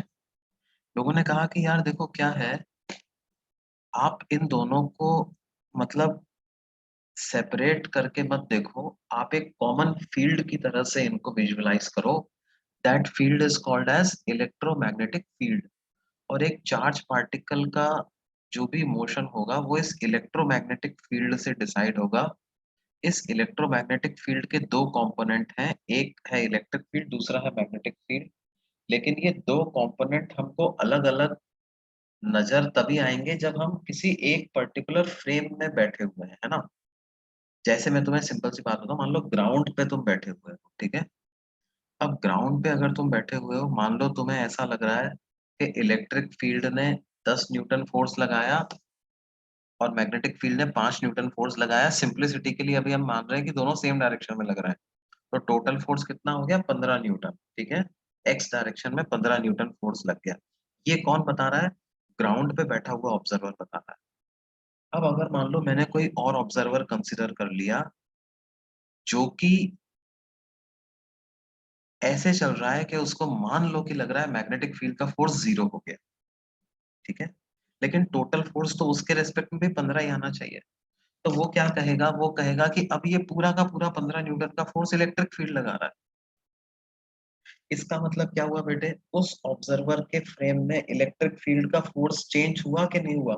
लोगों ने कहा कि यार देखो क्या है, आप इन दोनों को मतलब सेपरेट करके मत देखो, आप एक कॉमन फील्ड की तरह से इनको विजुअलाइज करो। That field is called as electromagnetic field. और एक चार्ज पार्टिकल का जो भी मोशन होगा वो इस इलेक्ट्रोमैग्नेटिक फील्ड से डिसाइड होगा। इस इलेक्ट्रोमैग्नेटिक फील्ड के दो कंपोनेंट हैं, एक है इलेक्ट्रिक फील्ड, दूसरा है मैग्नेटिक फील्ड। लेकिन ये दो कंपोनेंट हमको अलग अलग नजर तभी आएंगे जब हम किसी एक पर्टिकुलर फ्रेम में बैठे हुए हैं, है ना। जैसे मैं तुम्हें सिंपल सी बात बताऊं, मान लो ग्राउंड पे तुम बैठे हुए हो, ठीक है। अब ग्राउंड पे अगर तुम बैठे हुए हो, मान लो तुम्हें ऐसा लग रहा है कि इलेक्ट्रिक फील्ड ने 10 न्यूटन फोर्स लगाया और मैग्नेटिक फील्ड ने 5 न्यूटन फोर्स लगाया। सिंप्लिसिटी के लिए अभी हम मान रहे हैं कि दोनों सेम डायरेक्शन में लग रहा है, तो टोटल फोर्स कितना हो गया, 15 न्यूटन, ठीक है। एक्स डायरेक्शन में 15 न्यूटन फोर्स लग गया। ये कौन बता रहा है, ग्राउंड पे बैठा हुआ ऑब्जर्वर बता रहा है। अब अगर मान लो मैंने कोई और ऑब्जर्वर कंसिडर कर लिया जो कि ऐसे चल रहा है कि उसको मान लो कि लग रहा है मैग्नेटिक फील्ड का फोर्स 0 हो गया, ठीक है। लेकिन टोटल फोर्स तो उसके रेस्पेक्ट में भी 15 ही आना चाहिए। तो वो क्या कहेगा, वो कहेगा कि अब ये पूरा का पूरा 15 न्यूटन का फोर्स इलेक्ट्रिक फील्ड लगा रहा है। इसका मतलब क्या हुआ बेटे, उस ऑब्जर्वर के फ्रेम में इलेक्ट्रिक फील्ड का फोर्स चेंज हुआ कि नहीं हुआ।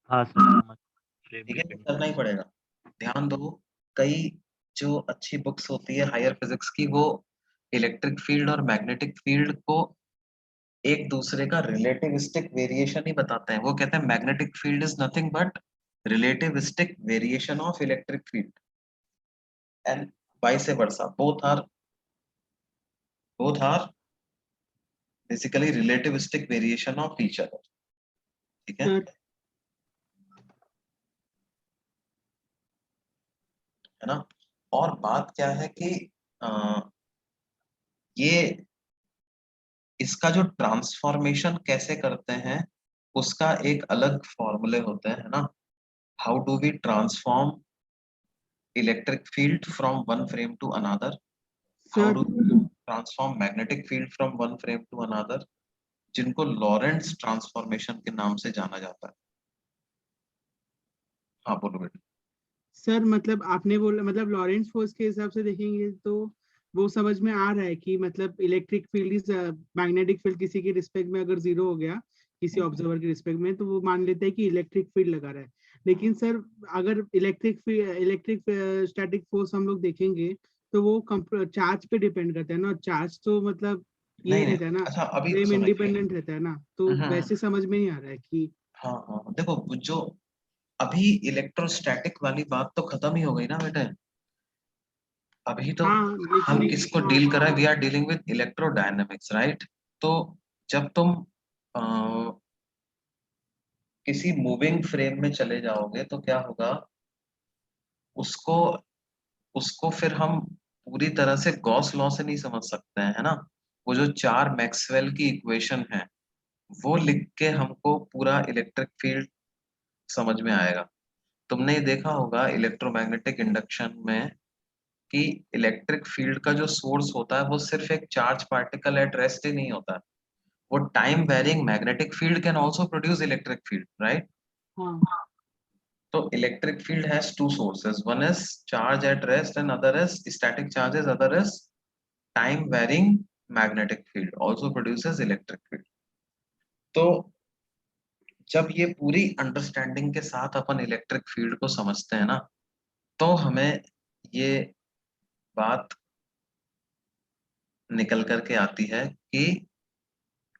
हाँ सर, समझ फ्रेम ठीक है, डिपेंड करना ही पड़ेगा। ध्यान दो, कई जो अच्छी बुक्स होती है हायर फिजिक्स की, वो इलेक्ट्रिक फील्ड और मैग्नेटिक फील्ड को एक दूसरे का रिलेटिविस्टिक वेरिएशन ही बताते हैं। वो कहते हैं magnetic field is nothing but relativistic variation of electric field and vice versa, both are basically relativistic variation of each other, ठीक है। सर है ना। और बात क्या है कि ये इसका जो ट्रांसफॉर्मेशन कैसे करते हैं उसका एक अलग फॉर्मूले होते हैं, है ना। How do we transform electric field from one frame to another, how sir do we transform magnetic field from one frame to another, जिनको लॉरेंट्ज ट्रांसफॉर्मेशन के नाम से जाना जाता है। हाँ बोलो बेटा। सर मतलब आपने बोला, मतलब लॉरेंस फोर्स के हिसाब से देखेंगे तो वो समझ में आ रहा है कि मतलब electric field is magnetic field किसी के रिस्पेक्ट में अगर जीरो हो गया किसी ऑब्जर्वर के रिस्पेक्ट में, तो वो मान लेता है कि इलेक्ट्रिक फील्ड लगा रहा है। लेकिन सर अगर इलेक्ट्रिक स्टैटिक फोर्स हम लोग देखेंगे तो वो चार्ज पे डिपेंड करता है ना, चार्ज तो मतलब ये नहीं नहीं, रहता है ना, अच्छा अभी फ्रेम सुनो ये। इंडिपेंडेंट रहता है ना, तो वैसे समझ में नहीं आ रहा है कि हाँ हाँ, देखो जो अभी इलेक्ट्रोस्टैटिक वाली बात तो खत्म ही हो गई ना बेटे। अभी तो हाँ हम लेकिन किसको डील कर रहे हैं, we are dealing with electrodynamics, right. तो जब तुम अ, किसी मूविंग फ्रेम में चले जाओगे तो क्या होगा, उसको उसको फिर हम पूरी तरह से गॉस लॉ से नहीं समझ सकते हैं, है ना। वो जो चार मैक्सवेल की इक्वेशन है वो लिख के हमको पूरा इलेक्ट्रिक फील्ड समझ में आएगा। तुमने ये देखा होगा इलेक्ट्रोमैग्नेटिक इंडक्शन में कि इलेक्ट्रिक फील्ड का जो सोर्स होता है वो सिर्फ एक चार्ज पार्टिकल एट रेस्ट ही नहीं होता है, वो time varying magnetic field can also produce electric field, right. हाँ तो electric field has two sources, one is charge at rest and other is static charges, other is time varying magnetic field also produces electric field. तो जब ये पूरी understanding के साथ अपन electric field को समझते हैं ना, तो हमें ये बात निकल करके आती है कि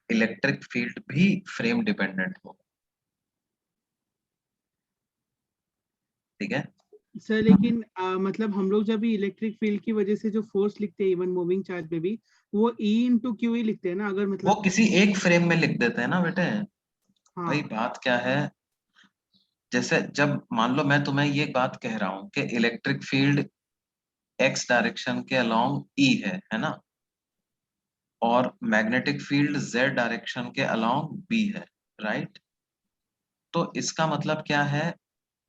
इलेक्ट्रिक फील्ड भी फ्रेम डिपेंडेंट हो, ठीक है। सर लेकिन मतलब हम लोग जब भी इलेक्ट्रिक फील्ड की वजह से जो फोर्स लिखते हैं इवन मूविंग चार्ज पे भी, वो E इंटू क्यू ही लिखते हैं ना, अगर वो मतलब किसी एक फ्रेम में लिख देते हैं ना बेटे। भाई हाँ बात क्या है, जैसे जब मान लो मैं तुम्हें ये बात कह रहा हूं कि इलेक्ट्रिक फील्ड एक्स डायरेक्शन के अलोंग ई है ना, और मैग्नेटिक फील्ड जेड डायरेक्शन के अलोंग बी है, राइट। तो इसका मतलब क्या है,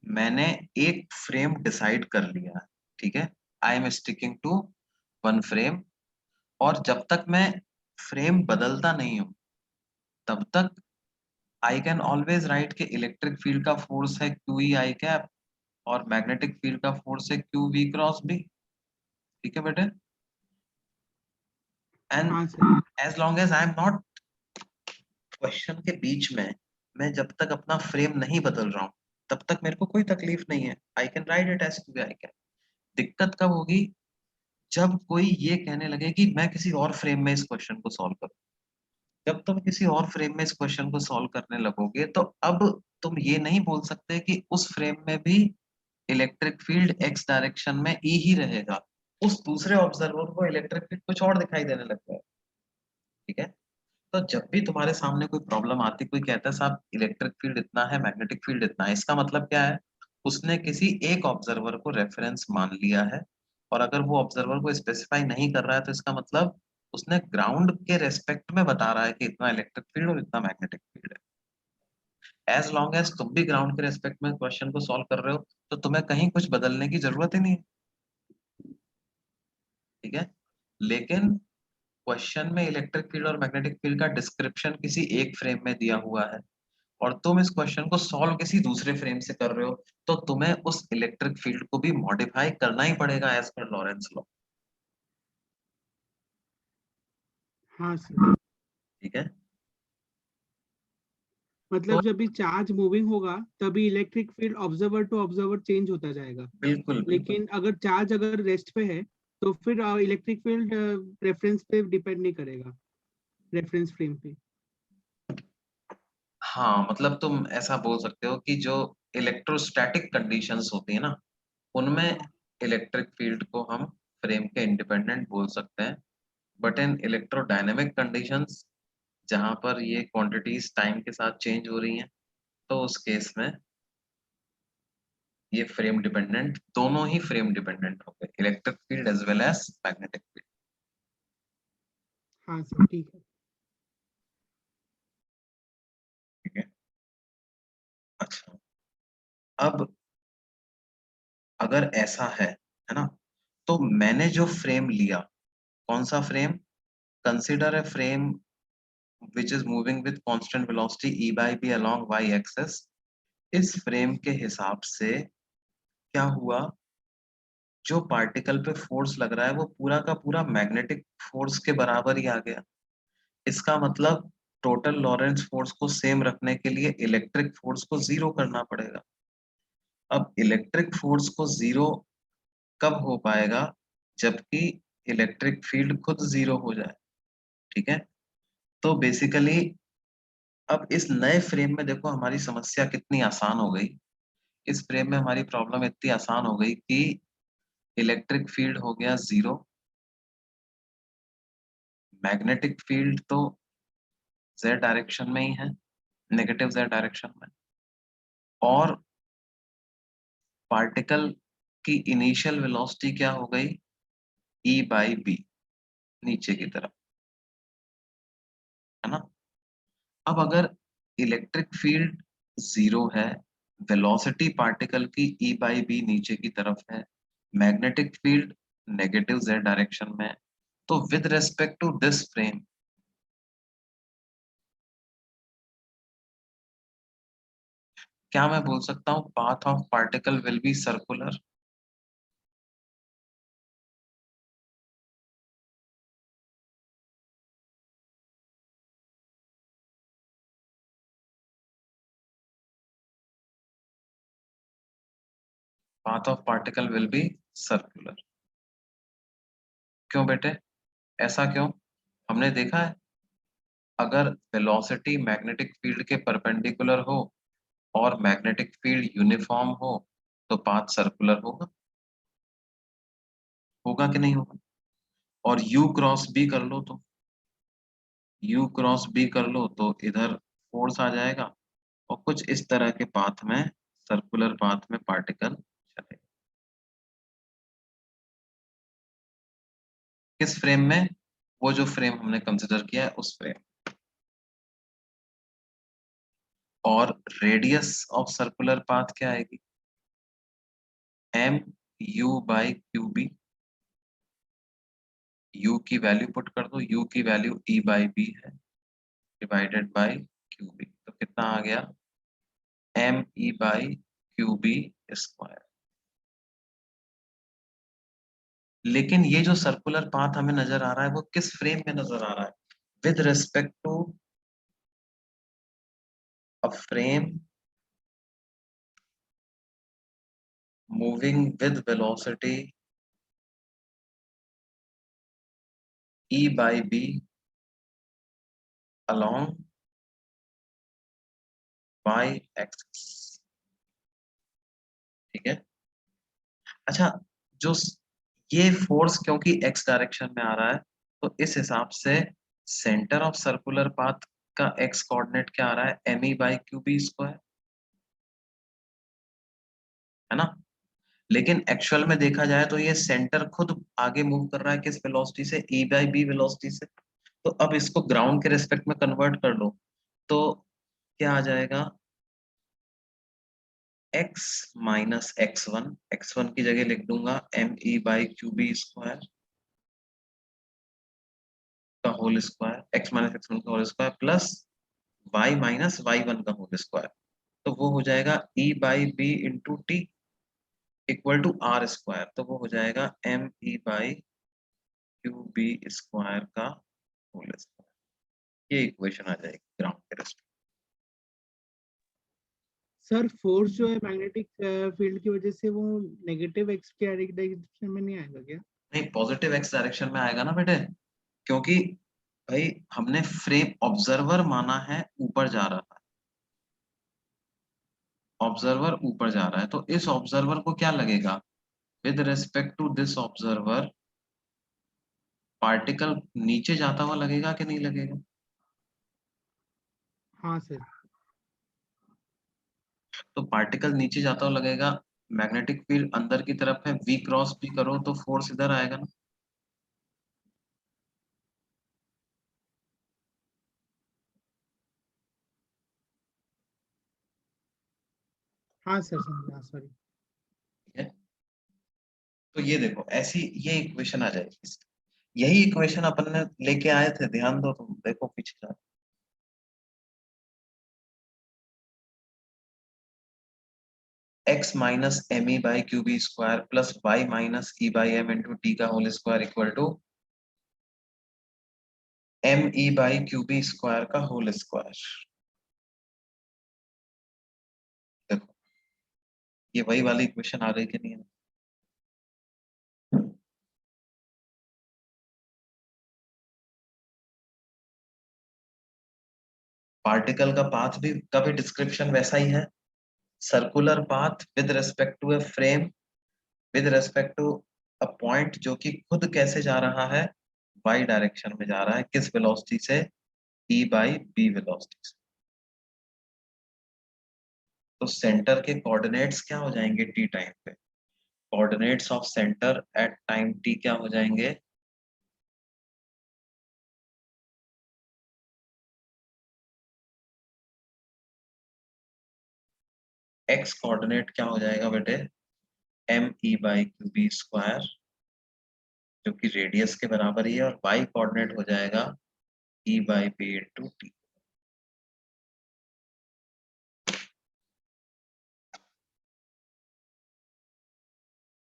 मैंने एक फ्रेम डिसाइड कर लिया है, ठीक है। I am sticking to one frame, और जब तक मैं फ्रेम बदलता नहीं हूं तब तक आई कैन ऑलवेज राइट कि इलेक्ट्रिक फील्ड का फोर्स है क्यू ई आई कैप और मैग्नेटिक फील्ड का फोर्स है क्यू वी क्रॉस बी, ठीक है बेटे। एंड हाँ sir as long as I am not question के बीच में मैं जब तक अपना फ्रेम नहीं बदल रहा हूँ तब तक मेरे को कोई तकलीफ नहीं है, I can write it as to I can. दिक्कत कब होगी, जब कोई ये कहने लगे कि मैं किसी और फ्रेम में इस क्वेश्चन को सॉल्व करूँ। जब तुम किसी और फ्रेम में इस क्वेश्चन को सॉल्व करने लगोगे तो अब तुम ये नहीं बोल सकते कि उस फ्रेम में भी इलेक्ट्रिक फील्ड एक्स डायरेक्शन में ई ही रहेगा, उस दूसरे ऑब्जर्वर को इलेक्ट्रिक फील्ड कुछ और दिखाई देने लगता है। ठीक है, तो जब भी तुम्हारे सामने कोई प्रॉब्लम आती, कोई कहता है साहब इलेक्ट्रिक फील्ड इतना है, मैग्नेटिक फील्ड इतना है, इसका मतलब क्या है, उसने किसी एक ऑब्जर्वर को रेफरेंस मान लिया है। और अगर वो ऑब्जर्वर को स्पेसिफाई नहीं कर रहा है तो इसका मतलब उसने ग्राउंड के रेस्पेक्ट में बता रहा है कि इतना इलेक्ट्रिक फील्ड और इतना मैग्नेटिक फील्ड है। एज लॉन्ग एज तुम भी ग्राउंड के रेस्पेक्ट में क्वेश्चन को सॉल्व कर रहे हो तो तुम्हें कहीं कुछ बदलने की जरूरत ही नहीं है। ठीक है, लेकिन क्वेश्चन में इलेक्ट्रिक फील्ड और मैग्नेटिक फील्ड का डिस्क्रिप्शन किसी एक फ्रेम में दिया हुआ है और तुम इस क्वेश्चन को सॉल्व किसी दूसरे फ्रेम से कर रहे हो, तो तुम्हें उस इलेक्ट्रिक फील्ड को भी मॉडिफाई करना ही पड़ेगा एज पर लॉरेंस लॉ। हाँ सर, ठीक है, मतलब जब भी चार्ज मूविंग होगा तभी electric field observer to observer change होता जाएगा। बिल्कुल बिल्कुल। लेकिन अगर चार्ज अगर रेस्ट पे है तो फिर इलेक्ट्रिक फील्ड रेफरेंस पे डिपेंड नहीं करेगा, रेफरेंस फ्रेम पे। हाँ, मतलब तुम ऐसा बोल सकते हो कि जो इलेक्ट्रोस्टैटिक कंडीशंस होती है ना, उनमें इलेक्ट्रिक फील्ड को हम फ्रेम के इंडिपेंडेंट बोल सकते हैं, बट इन इलेक्ट्रोडायनेमिक कंडीशंस जहां पर ये क्वांटिटीज टाइम के साथ चेंज हो रही हैं, तो उस केस में ये फ्रेम डिपेंडेंट, दोनों ही फ्रेम डिपेंडेंट हो गए, electric field as well as magnetic field. हाँ सर, ठीक है। ठीक है, अच्छा, अब अगर ऐसा है ना, तो मैंने जो फ्रेम लिया, कौन सा frame, consider a frame which is moving with constant velocity e by b along y axis। इस फ्रेम के हिसाब से क्या हुआ, जो पार्टिकल पे फोर्स लग रहा है वो पूरा का पूरा मैग्नेटिक फोर्स के बराबर ही आ गया। इसका मतलब टोटल लॉरेंस फोर्स को सेम रखने के लिए इलेक्ट्रिक फोर्स को जीरो करना पड़ेगा। अब इलेक्ट्रिक फोर्स को जीरो कब हो पाएगा, जबकि इलेक्ट्रिक फील्ड खुद जीरो हो जाए। ठीक है, तो बेसिकली अब इस नए फ्रेम में देखो हमारी समस्या कितनी आसान हो गई। इस फ्रेम में हमारी प्रॉब्लम इतनी आसान हो गई कि इलेक्ट्रिक फील्ड हो गया जीरो, मैग्नेटिक फील्ड तो z डायरेक्शन में ही है, नेगेटिव z डायरेक्शन में, और पार्टिकल की इनिशियल वेलोसिटी क्या हो गई, e बाई b, नीचे की तरफ, है ना। अब अगर इलेक्ट्रिक फील्ड जीरो है, वेलोसिटी पार्टिकल की e बाई b नीचे की तरफ है, magnetic field negative z direction में है, तो with respect to this frame क्या मैं बोल सकता हूँ path of particle will be circular. Path of particle will be circular. क्यों बेटे, ऐसा क्यों, हमने देखा है अगर वेलोसिटी मैग्नेटिक फील्ड के परपेंडिकुलर हो और मैग्नेटिक फील्ड यूनिफॉर्म हो तो पाथ सर्कुलर होगा, होगा कि नहीं होगा। और u क्रॉस b कर लो, तो u क्रॉस b कर लो तो इधर फोर्स आ जाएगा और कुछ इस तरह के पाथ में, सर्कुलर पाथ में पार्टिकल चलेगा। किस फ्रेम में, वो जो फ्रेम हमने कंसिडर किया है उस फ्रेम। और रेडियस ऑफ सर्कुलर पाथ क्या आएगी, M U by Q B. u की वैल्यू पुट कर दो, u की वैल्यू e बाई बी है डिवाइडेड बाई क्यू बी, तो कितना आ गया, M E by Q B square. लेकिन ये जो सर्कुलर पाथ हमें नजर आ रहा है वो किस फ्रेम में नजर आ रहा है, with respect to a frame moving with velocity E by B along y axis, ठीक है। अच्छा, जो ये फोर्स क्योंकि x डायरेक्शन में आ रहा है, तो इस हिसाब से सेंटर ऑफ सर्कुलर पाथ का x कोऑर्डिनेट क्या आ रहा है, me by qb स्क्वायर, है ना। लेकिन एक्चुअल में देखा जाए तो ये सेंटर खुद आगे मूव कर रहा है किस वेलोसिटी से, e by b वेलोसिटी से। तो अब इसको ग्राउंड के रेस्पेक्ट में कन्वर्ट कर लो तो क्या आ जाएगा, x माइनस x1 की जगह लिख दूंगा me बाई qb स्क्वायर का whole square, x minus x1 का whole square plus y minus y1 का होल स्क्वायर, तो वो हो जाएगा e by b into T equal to R square, तो वो हो जाएगा M E by Q B square का होल स्क्वायर। ये इक्वेशन आ जाएगी ग्राउंड के रेस्पेक्ट। सर फोर्स जो है मैग्नेटिक फील्ड की वजह से वो नेगेटिव एक्स के डायरेक्शन में नहीं आएगा क्या? नहीं, पॉजिटिव एक्स डायरेक्शन में आएगा ना बेटे, क्योंकि भाई हमने फ्रेम ऑब्जर्वर माना है ऊपर जा रहा है, ऑब्जर्वर ऊपर जा रहा है, तो इस ऑब्जर्वर को क्या लगेगा, with respect to this observer particle नीचे जाता हुआ लगेगा कि नहीं लगेगा। हाँ सर। तो पार्टिकल नीचे जाता हुआ लगेगा, मैग्नेटिक फील्ड अंदर की तरफ है, वी क्रॉस भी करो तो फोर्स इधर आएगा ना। हाँ सर समझा, सॉरी। ठीक है, तो ये देखो ऐसी ये इक्वेशन आ जाएगी, यही इक्वेशन अपन ने लेके आए थे, ध्यान दो तुम, देखो पीछे जा, x minus M E by Q B square plus Y minus E by M into T का whole square equal to M E by Q B square का होल स्क्वायर। देखो ये वही वाली इक्वेशन आ रही कि नहीं है। पार्टिकल का पाथ भी का भी डिस्क्रिप्शन वैसा ही है, circular path with respect to a frame with respect to a point जो कि खुद कैसे जा रहा है, y डायरेक्शन में जा रहा है, किस वेलोसिटी से, e बाई b वेलोसिटी से। तो सेंटर के कोऑर्डिनेट्स क्या हो जाएंगे t टाइम पे, coordinates of centre at time t क्या हो जाएंगे, x कोऑर्डिनेट क्या हो जाएगा बेटे, M E by Q B square जो कि रेडियस के बराबर ही है, और y कोऑर्डिनेट हो जाएगा e by B into T.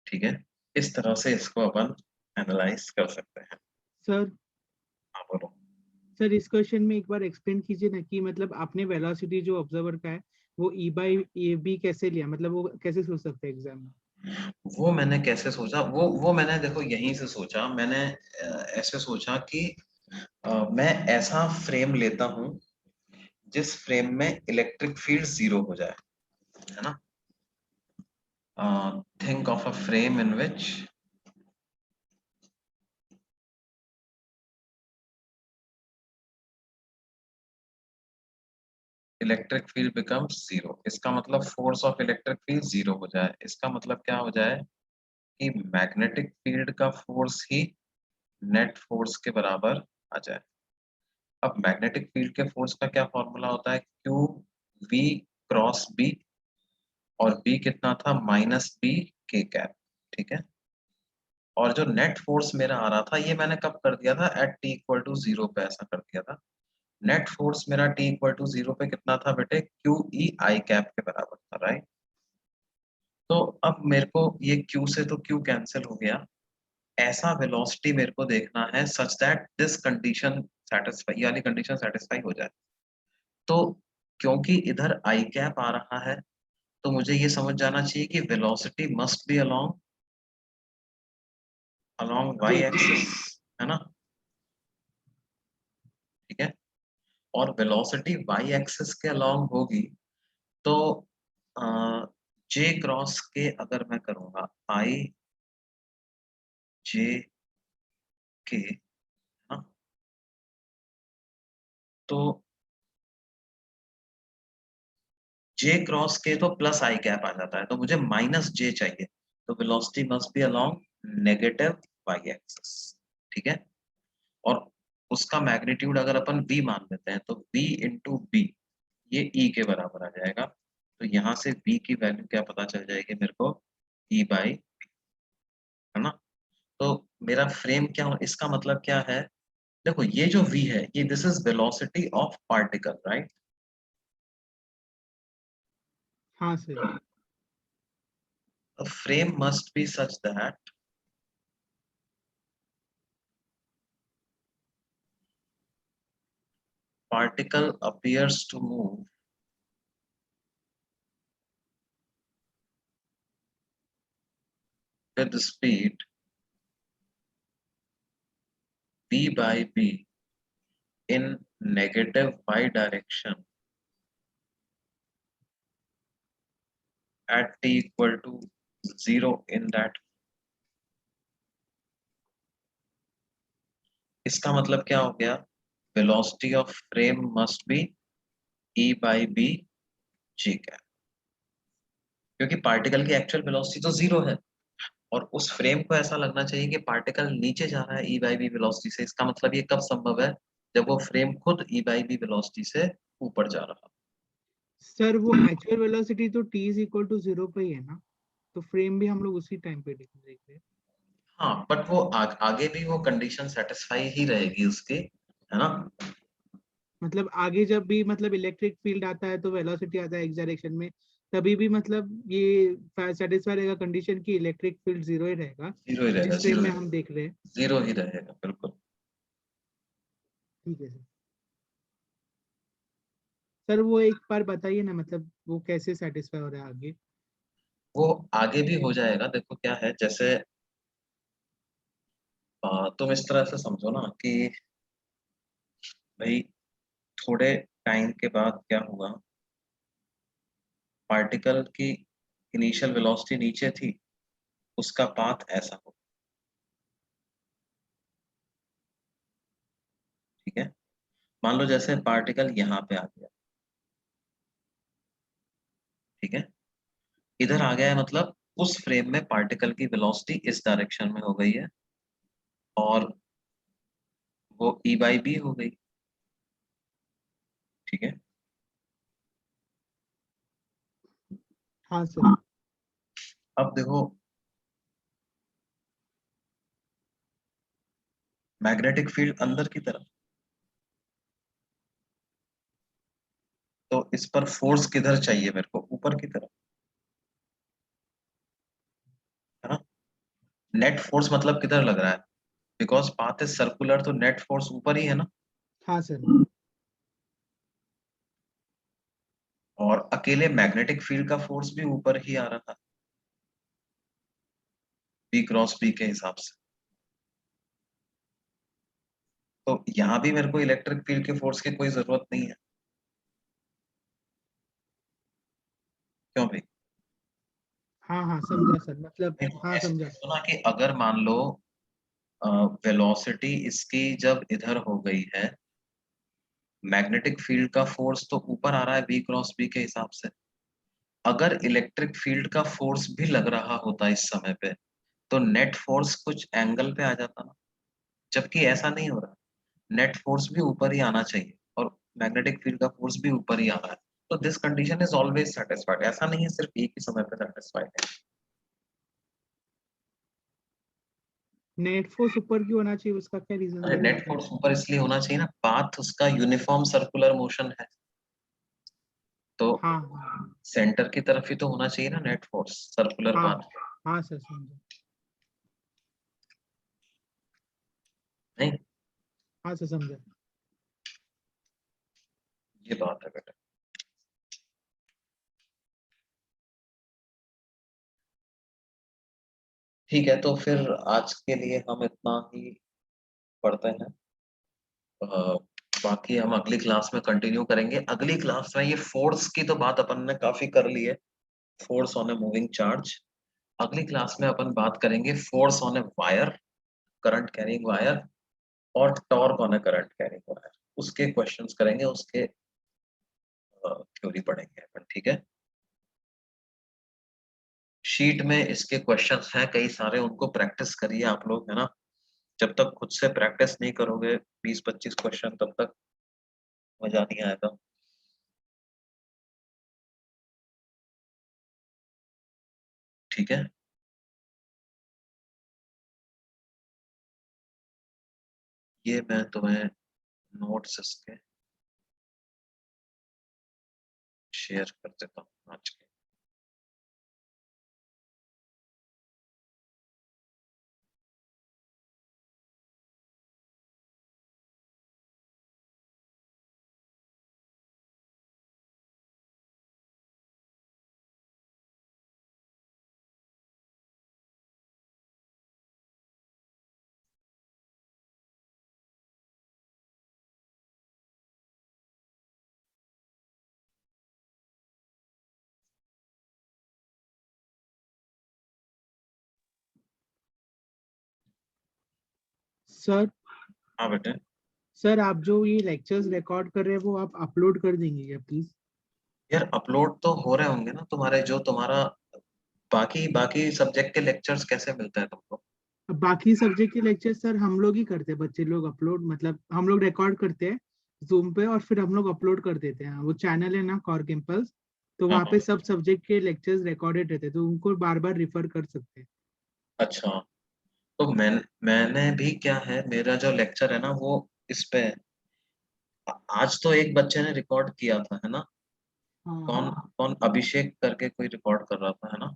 ठीक है, इस तरह से इसको अपन एनालाइज कर सकते हैं। सर हाँ बोलो। सर इस क्वेश्चन में एक बार एक्सप्लेन कीजिए ना कि मतलब आपने वेलोसिटी जो ऑब्जर्वर का है वो ई बाई ए बी कैसे लिया, मतलब वो कैसे सोच सकते हैं एग्जाम में? वो मैंने कैसे सोचा, वो मैंने देखो यहीं से सोचा, मैंने ऐसे सोचा कि मैं ऐसा फ्रेम लेता हूं जिस फ्रेम में इलेक्ट्रिक फील्ड 0 हो जाए, है ना। Think of a frame in which electric field becomes 0, इसका मतलब फोर्स ऑफ इलेक्ट्रिक फील्ड 0 हो जाए, इसका मतलब क्या हो जाए कि मैग्नेटिक फील्ड का फोर्स ही नेट फोर्स के बराबर आ जाए। अब मैग्नेटिक फील्ड के फोर्स का क्या फॉर्मूला होता है, क्यू वी क्रॉस बी, और बी कितना था, माइनस बी के कैप, ठीक है। और जो नेट फोर्स मेरा आ रहा था ये मैंने कब कर दिया था, एट टी इक्वल टू 0 पे ऐसा कर दिया था। नेट फोर्स मेरा टी इक्वल टू 0 पे कितना था बेटे, क्यू ई आई कैप के बराबर था, राइट। तो अब मेरे को ये क्यू से तो क्यू कैंसिल हो गया, ऐसा वेलोसिटी मेरे को देखना है such that this condition satisfy, यानी कंडीशन सेटिस्फाई हो जाए। तो क्योंकि इधर आई कैप आ रहा है तो मुझे ये समझ जाना चाहिए कि velocity must be along Y axis, है ना? ठीक है, और वेलोसिटी वाई एक्सिस के अलोंग होगी तो जे क्रॉस के अगर मैं करूंगा आई जे के, हाँ, तो जे क्रॉस के तो प्लस आई कैप आ जाता है, तो मुझे माइनस जे चाहिए, तो velocity must be along negative Y axis. ठीक है, और उसका मैग्नीट्यूड अगर अपन v मान लेते हैं तो v इंटू बी ये e के बराबर आ जाएगा। तो यहाँ से v की वैल्यू क्या पता चल जाएगी मेरे को, e बाई, है ना? तो मेरा फ्रेम क्या हो, इसका मतलब क्या है, देखो ये जो v है ये this is velocity of particle, right? हाँ sir. A frame must be such that particle appears to move with the speed v by b in negative y direction at t equal to 0 in that। इसका मतलब क्या हो गया, velocity of frame must be e by B G cap, क्योंकि particle की actual velocity तो 0 है और उस फ्रेम को ऐसा लगना चाहिए कि पार्टिकल नीचे जा रहा है e बाई बी वेलोसिटी से। इसका मतलब ये कब संभव है, जब वो फ्रेम खुद e बाई बी वेलोसिटी से ऊपर जा रहा। सर वो एक्चुअल वेलोसिटी तो t इज इक्वल टू 0 पे ही है ना, तो फ्रेम भी हम लोग उसी टाइम पे देख रहे हैं। हाँ, बट वो आगे भी वो कंडीशन सेटिस्फाई ही रहेगी उसकी, है ना? मतलब आगे जब भी मतलब इलेक्ट्रिक फील्ड आता है तो वेलोसिटी आता है एक्स डायरेक्शन में, तभी भी मतलब ये सेटिस्फाई रहेगा कंडीशन की इलेक्ट्रिक फील्ड 0 ही रहेगा, जीरो ही रहेगा, जिस फ्रेम में हम देख रहे हैं। जीरो ही रहेगा, बिल्कुल। ठीक है सर। सर वो एक बार बताइए ना, मतलब वो कैसे सेटिस्फाई हो रहा है आगे। वो आगे भी हो जाएगा, देखो क्या है, जैसे तुम इस तरह से समझो ना कि भाई थोड़े टाइम के बाद क्या हुआ, पार्टिकल की इनिशियल वेलोसिटी नीचे थी, उसका पाथ ऐसा हो, ठीक है? मान लो जैसे पार्टिकल यहाँ पे आ गया, ठीक है, इधर आ गया है, मतलब उस फ्रेम में पार्टिकल की वेलोसिटी इस डायरेक्शन में हो गई है और वो e बाई बी हो गई, ठीक है? हाँ सर। अब देखो मैग्नेटिक फील्ड अंदर की तरफ, तो इस पर फोर्स किधर चाहिए मेरे को, ऊपर की तरफ, है ना? नेट फोर्स मतलब किधर लग रहा है, बिकॉज पाथ इज सर्कुलर तो नेट फोर्स ऊपर ही है ना। हाँ सर। और अकेले मैग्नेटिक फील्ड का फोर्स भी ऊपर ही आ रहा है बी क्रॉस बी के हिसाब से, तो यहाँ भी मेरे को इलेक्ट्रिक फील्ड के फोर्स की कोई जरूरत नहीं है, क्यों भाई? हाँ हाँ समझा सर, मतलब हाँ ऐसे समझा। समझो ना कि अगर मान लो वेलोसिटी इसकी जब इधर हो गई है, मैग्नेटिक फील्ड का फोर्स तो ऊपर आ रहा है बी क्रॉस बी के हिसाब से, अगर इलेक्ट्रिक फील्ड का फोर्स भी लग रहा होता इस समय पे तो नेट फोर्स कुछ एंगल पे आ जाता ना, जबकि ऐसा नहीं हो रहा, नेट फोर्स भी ऊपर ही आना चाहिए और मैग्नेटिक फील्ड का फोर्स भी ऊपर ही आ रहा है, तो this condition is always satisfied. ऐसा नहीं है सिर्फ एक ही समय पे सेटिस्फाइड है। नेट फोर्स ऊपर क्यों होना चाहिए, उसका क्या रीजन अरे है नेट मतलब। फोर्स ऊपर इसलिए होना चाहिए ना, पाथ उसका यूनिफॉर्म सर्कुलर मोशन है, तो हाँ हाँ सेंटर की तरफ ही तो होना चाहिए ना नेट फोर्स, सर्कुलर हाँ पाथ। हाँ सर समझा। नहीं, हाँ सर समझा। ये बात है बेटा। ठीक है, तो फिर आज के लिए हम इतना ही पढ़ते हैं। बाकी हम अगली क्लास में कंटिन्यू करेंगे। अगली क्लास में ये फोर्स की तो बात अपन ने काफी कर ली है, force on a moving charge. अगली क्लास में अपन बात करेंगे force on a wire, current carrying wire, और torque on a current carrying wire. उसके क्वेश्चंस करेंगे, उसके थ्योरी पढ़ेंगे अपन, ठीक है। शीट में इसके क्वेश्चंस हैं कई सारे, उनको प्रैक्टिस करिए आप लोग, है ना। जब तक खुद से प्रैक्टिस नहीं करोगे 20-25 क्वेश्चन, तब तक मजा नहीं आएगा। ठीक है, ये मैं तुम्हें नोट्स इसके शेयर कर देता हूँ आज के। सर हाँ बेटे। सर आप जो ये लेक्चर्स रिकॉर्ड कर रहे हैं वो आप अपलोड कर देंगे क्या प्लीज? यार अपलोड तो हो रहे होंगे ना तुम्हारे, जो तुम्हारा बाकी बाकी सब्जेक्ट के लेक्चर्स कैसे मिलते हैं तुमको? अब बाकी सब्जेक्ट के लेक्चर सर हम लोग ही करते हैं, बच्चे लोग अपलोड, मतलब हम लोग रिकॉर्ड करते हैं जूम पे और फिर हम लोग अपलोड कर देते हैं। वो चैनल है ना कोर कैंपस, तो हाँ वहाँ हाँ। पे सब सब्जेक्ट के लेक्चर्स रिकॉर्डेड रहते हैं, तो उनको बार बार रिफर कर सकते हैं। अच्छा, तो मैंने भी क्या है, मेरा जो लेक्चर है ना वो इस पे है। आज तो एक बच्चे ने रिकॉर्ड किया था, है ना। कौन हाँ कौन अभिषेक करके कोई रिकॉर्ड कर रहा था, है ना।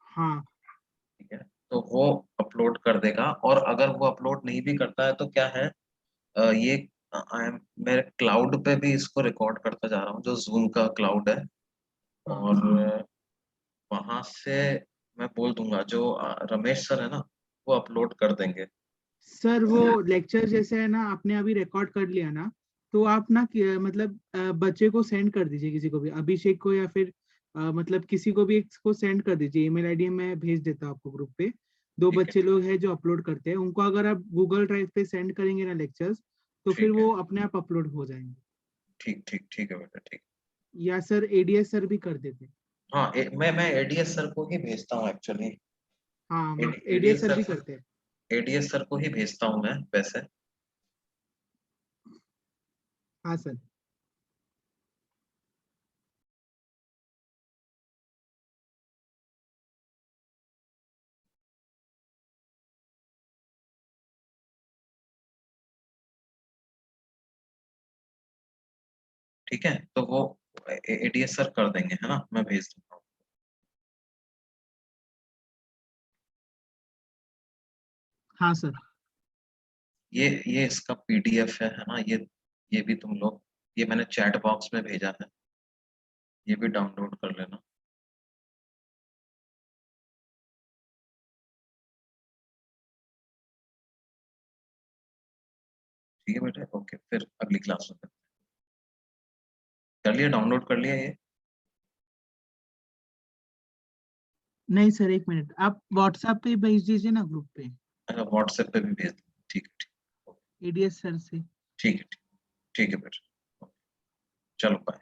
हाँ ठीक है, तो वो अपलोड कर देगा। और अगर वो अपलोड नहीं भी करता है तो क्या है, ये मैं क्लाउड पे भी इसको रिकॉर्ड करता जा रहा हूँ, जो जूम का क्लाउड है। हाँ। और वहां से मैं बोल दूंगा, जो रमेश सर है ना, वो अपलोड कर देंगे। सर वो लेक्चर जैसे है ना, आपने अभी रिकॉर्ड कर लिया ना, तो आप ना मतलब बच्चे को सेंड कर दीजिए, किसी को भी, अभिषेक को या फिर मतलब किसी को भी एक को सेंड कर दीजिए। ईमेल आईडी मैं भेज देता हूँ आपको ग्रुप पे। दो ठीक है, बच्चे लोग हैं जो अपलोड करते हैं, उनको अगर आप गूगल ड्राइव पे सेंड करेंगे ना लेक्चर्स, तो फिर ठीक है, वो अपने आप अपलोड हो जाएंगे। ठीक ठीक ठीक है बेटा, ठीक। या सर एडीएस सर भी कर देते हैं। हाँ, मैं एडीएस सर को ही भेजता हूँ एक्चुअली। हाँ एडीएस एडीएस सर सर भी करते हैं। एडीएस सर को ही भेजता हूँ मैं वैसे। हाँ सर। ठीक है, तो वो एडीएस सर कर देंगे, है ना, मैं भेज दूंगा। हाँ सर। ये इसका पीडीएफ है ना, ये भी तुम लोग, ये मैंने चैट बॉक्स में भेजा है, ये भी डाउनलोड कर लेना। ठीक है बेटा, ओके, फिर अगली क्लास में कर लिया, डाउनलोड कर लिया ये। नहीं सर, एक मिनट, आप व्हाट्सएप पे भेज दीजिए ना ग्रुप पे, अच्छा, व्हाट्सएप पे भी भेज दूँ, ठीक है, ठीक। एडीएस सर से। ठीक है, ठीक है बेटा, चलो बाय।